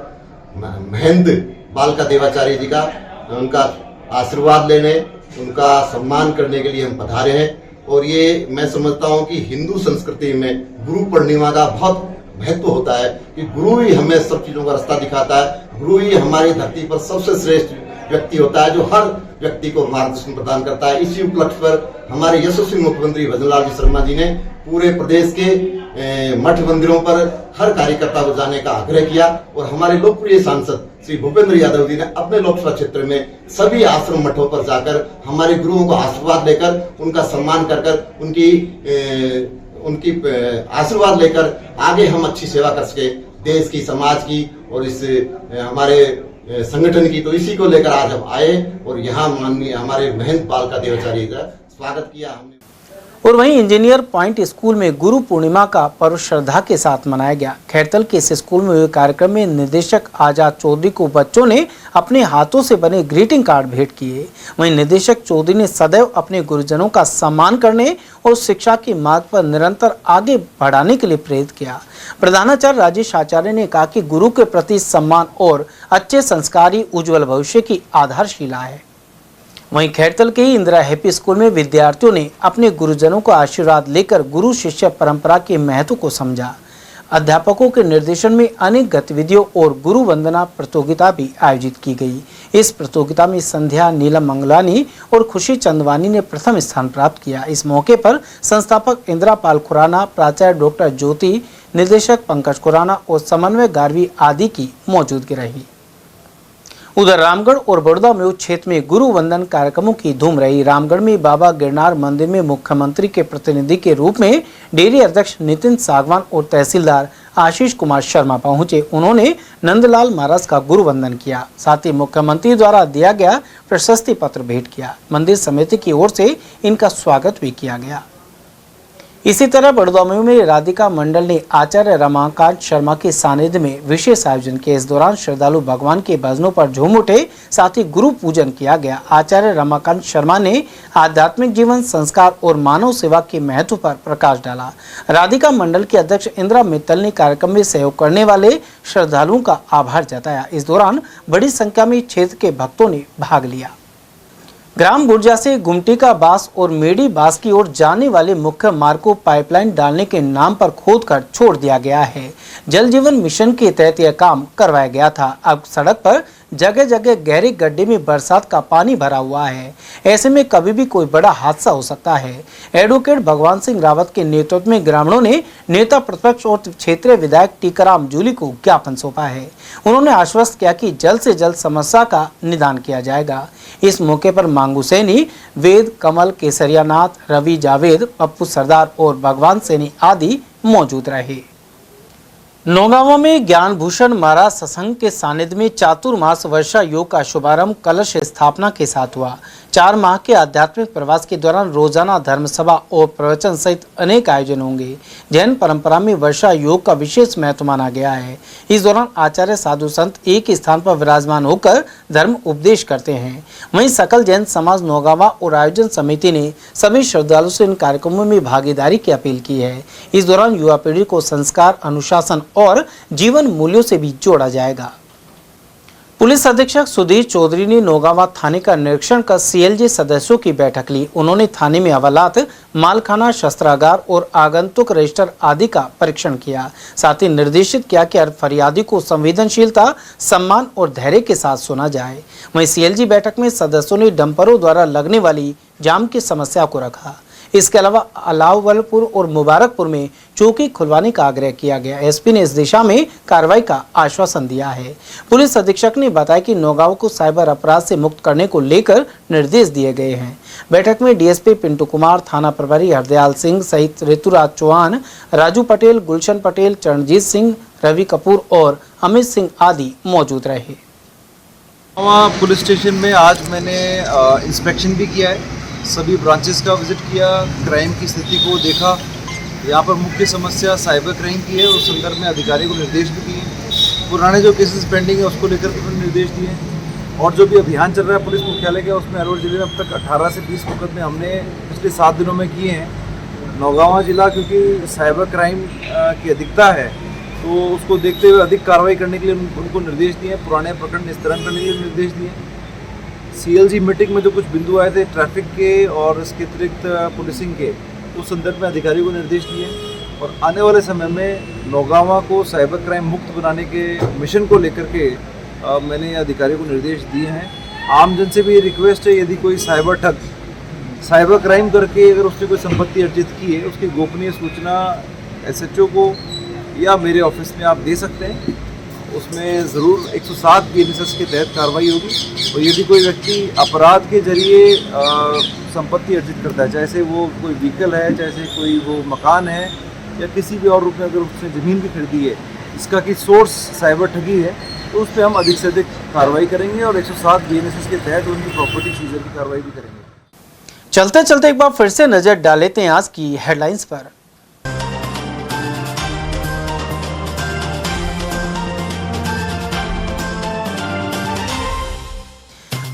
S12: महंत बालका देवाचार्य जी का उनका आशीर्वाद लेने, उनका सम्मान करने के लिए हम पधारे हैं। और ये मैं समझता हूँ कि हिंदू संस्कृति में गुरु पूर्णिमा का बहुत महत्व होता है कि गुरु ही हमें सब चीजों का रास्ता दिखाता है। गुरु ही हमारी धरती पर सबसे श्रेष्ठ व्यक्ति होता है जो हर व्यक्ति को मार्गदर्शन प्रदान करता है। इसी उपलक्ष्य पर हमारे यशस्वी मुख्यमंत्री भजनलाल जी शर्मा जी ने पूरे प्रदेश के मठ मंदिरों पर हर कार्यकर्ता को जाने का आग्रह किया और हमारे लोकप्रिय सांसद श्री भूपेंद्र यादव जी ने अपने लोकसभा क्षेत्र में सभी आश्रम मठों पर जाकर हमारे गुरुओं को आशीर्वाद लेकर उनका सम्मान कर उनकी आशीर्वाद लेकर आगे हम अच्छी सेवा कर सके देश की, समाज की और इस हमारे संगठन की। तो इसी को लेकर आज हम आए और यहाँ माननीय हमारे महंत पालका देवाचार्य का स्वागत किया हमने।
S2: और वहीं इंजीनियर पॉइंट स्कूल में गुरु पूर्णिमा का पर्व श्रद्धा के साथ मनाया गया। खैरतल के इस स्कूल में हुए कार्यक्रम में निदेशक आजाद चौधरी को बच्चों ने अपने हाथों से बने ग्रीटिंग कार्ड भेंट किए। वहीं निदेशक चौधरी ने सदैव अपने गुरुजनों का सम्मान करने और शिक्षा के मार्ग पर निरंतर आगे बढ़ाने के लिए प्रेरित किया। प्रधानाचार्य राजेश आचार्य ने कहा कि गुरु के प्रति सम्मान और अच्छे संस्कार ही उज्जवल भविष्य की आधारशिला है। वहीं खैरतल के ही इंदिरा हैप्पी स्कूल में विद्यार्थियों ने अपने गुरुजनों को आशीर्वाद लेकर गुरु शिष्य परंपरा के महत्व को समझा। अध्यापकों के निर्देशन में अनेक गतिविधियों और गुरु वंदना प्रतियोगिता भी आयोजित की गई। इस प्रतियोगिता में संध्या नीलम मंगलानी और खुशी चंदवानी ने प्रथम स्थान प्राप्त किया। इस मौके पर संस्थापक इंदिरा पाल खुराना, प्राचार्य डॉक्टर ज्योति, निदेशक पंकज खुराना और समन्वय गारवी आदि की मौजूदगी रही। उधर रामगढ़ और बड़ौदा में क्षेत्र में गुरु वंदन कार्यक्रमों की धूम रही। रामगढ़ में बाबा गिरनार मंदिर में मुख्यमंत्री के प्रतिनिधि के रूप में डेयरी अध्यक्ष नितिन सागवान और तहसीलदार आशीष कुमार शर्मा पहुंचे। उन्होंने नंदलाल महाराज का गुरु वंदन किया, साथ ही मुख्यमंत्री द्वारा दिया गया प्रशस्ति पत्र भेंट किया। मंदिर समिति की ओर से इनका स्वागत भी किया गया। इसी तरह बड़ौदा में राधिका मंडल ने आचार्य रमाकांत शर्मा के सानिध्य में विशेष आयोजन किया। इस दौरान श्रद्धालु भगवान के भजनों पर झूम उठे, साथ ही गुरु पूजन किया गया। आचार्य रमाकांत शर्मा ने आध्यात्मिक जीवन, संस्कार और मानव सेवा के महत्व पर प्रकाश डाला। राधिका मंडल के अध्यक्ष इंदिरा मित्तल ने कार्यक्रम में सहयोग करने वाले श्रद्धालुओं का आभार जताया। इस दौरान बड़ी संख्या में क्षेत्र के भक्तों ने भाग लिया। ग्राम गुर्जा से गुमटी का बास और मेडी बास की ओर जाने वाले मुख्य मार्ग को पाइपलाइन डालने के नाम पर खोदकर छोड़ दिया गया है। जल जीवन मिशन के तहत यह काम करवाया गया था। अब सड़क पर जगह जगह गहरे गड्ढे में बरसात का पानी भरा हुआ है। ऐसे में कभी भी कोई बड़ा हादसा हो सकता है। एडवोकेट भगवान सिंह रावत के नेतृत्व में ग्रामीणों ने नेता प्रतिपक्ष और क्षेत्रीय विधायक टीकाराम जूली को ज्ञापन सौंपा है। उन्होंने आश्वस्त किया कि जल्द से जल्द समस्या का निदान किया जाएगा। इस मौके पर मांगू सैनी, वेद, कमल, केसरियानाथ, रवि जावेद, पप्पू सरदार और भगवान सैनी आदि मौजूद रहे। नौगांव में ज्ञान भूषण महाराज सत्संग के सानिध्य में चातुर्मास वर्षा योग का शुभारंभ कलश स्थापना के साथ हुआ। 4 माह के आध्यात्मिक प्रवास के दौरान रोजाना धर्म सभा और प्रवचन सहित अनेक आयोजन होंगे। जैन परंपरा में वर्षा योग का विशेष महत्व माना गया है। इस दौरान आचार्य साधु संत एक ही स्थान पर विराजमान होकर धर्म उपदेश करते हैं। वहीं सकल जैन समाज नौगांव और आयोजन समिति ने सभी श्रद्धालुओं से इन कार्यक्रमों में भागीदारी की अपील की है। इस दौरान युवा पीढ़ी को संस्कार, अनुशासन और जीवन मूल्यों से भी जोड़ा जाएगा। पुलिस अधीक्षक सुधीर चौधरी ने नौगांव थाने का निरीक्षण कर सीएलजी सदस्यों की बैठक ली। उन्होंने थाने में हवालात, मालखाना, शस्त्रागार और आगंतुक रजिस्टर आदि का परीक्षण किया। साथ ही निर्देशित किया कि हर फरियादी को संवेदनशीलता, सम्मान और धैर्य के साथ सुना जाए। वहीं सीएलजी बैठक में सदस्यों ने डंपरों द्वारा लगने वाली जाम की समस्या को रखा। इसके अलावा अलावलपुर और मुबारकपुर में चौकी खुलवाने का आग्रह किया गया। एसपी ने इस दिशा में कार्रवाई का आश्वासन दिया है। पुलिस अधीक्षक ने बताया कि नौगांव को साइबर अपराध से मुक्त करने को लेकर निर्देश दिए गए हैं। बैठक में डीएसपी पिंटू कुमार, थाना प्रभारी हरदयाल सिंह सहित ऋतुराज चौहान, राजू पटेल, गुलशन पटेल, चरणजीत सिंह, रवि कपूर और अमित सिंह आदि मौजूद रहे।
S13: पुलिस स्टेशन में आज मैंने इंस्पेक्शन भी किया है, सभी ब्रांचेस का विजिट किया, क्राइम की स्थिति को देखा। यहाँ पर मुख्य समस्या साइबर क्राइम की है, उस संदर्भ में अधिकारी को निर्देश भी दिए। पुराने जो केसेस पेंडिंग है उसको लेकर भी निर्देश दिए। और जो भी अभियान चल रहा है पुलिस मुख्यालय का, उसमें अलवर जिले में अब तक 18 से 20 मुकदमे हमने पिछले 7 दिनों में किए हैं। नौगांव जिला क्योंकि साइबर क्राइम की अधिकता है, तो उसको देखते हुए अधिक कार्रवाई करने के लिए उनको निर्देश दिए। पुराने प्रकरण निस्तारण करने के लिए निर्देश दिए। सीएलजी मीटिंग में जो कुछ बिंदु आए थे ट्रैफिक के और इसके अतिरिक्त पुलिसिंग के, उस संदर्भ में अधिकारियों को निर्देश दिए। और आने वाले समय में नौगांव को साइबर क्राइम मुक्त बनाने के मिशन को लेकर के मैंने अधिकारियों को निर्देश दिए हैं। आमजन से भी रिक्वेस्ट है, यदि कोई साइबर ठग साइबर क्राइम करके अगर उसने कोई संपत्ति अर्जित की है, उसकी गोपनीय सूचना SHO को या मेरे ऑफिस में आप दे सकते हैं। उसमें ज़रूर 107 BNSS के तहत कार्रवाई होगी। और यदि कोई व्यक्ति अपराध के जरिए संपत्ति अर्जित करता है, चाहे से वो कोई व्हीकल है, चाहे से कोई वो मकान है, या किसी भी और रूप में अगर उसने ज़मीन भी खरीदी है इसका कि सोर्स साइबर ठगी है, तो उस पर हम अधिक से अधिक कार्रवाई करेंगे और 107 BNSS के तहत उनकी प्रॉपर्टी सीजर की कार्रवाई भी करेंगे।
S2: चलते चलते एक बार फिर से नजर डाल लेते हैं आज की हेडलाइंस पर।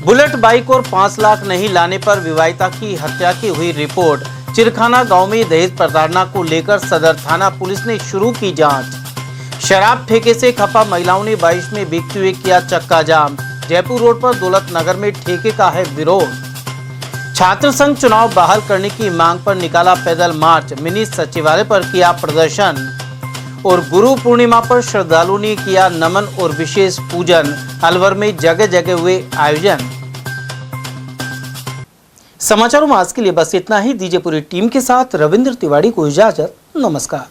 S2: बुलेट बाइक और 5 लाख नहीं लाने पर विवाहिता की हत्या की हुई रिपोर्ट। चिरखाना गांव में दहेज प्रताड़ना को लेकर सदर थाना पुलिस ने शुरू की जांच। शराब ठेके से खपा महिलाओं ने बारिश में भीगते हुए किया चक्का जाम। जयपुर रोड पर दौलत नगर में ठेके का है विरोध। छात्र संघ चुनाव बहाल करने की मांग पर निकाला पैदल मार्च। मिनी सचिवालय पर किया प्रदर्शन। और गुरु पूर्णिमा पर श्रद्धालुओं ने किया नमन और विशेष पूजन। अलवर में जगह जगह हुए आयोजन। समाचारों में आज के लिए बस इतना ही। दीजिए पूरी टीम के साथ रविंद्र तिवारी को इजाजत। नमस्कार।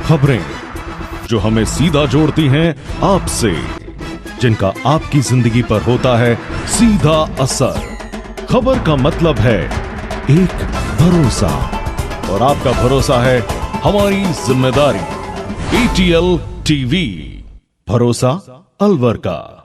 S14: खबरें जो हमें सीधा जोड़ती हैं आपसे, जिनका आपकी जिंदगी पर होता है सीधा असर। खबर का मतलब है एक भरोसा, और आपका भरोसा है हमारी जिम्मेदारी। ATL TV, भरोसा अलवर का।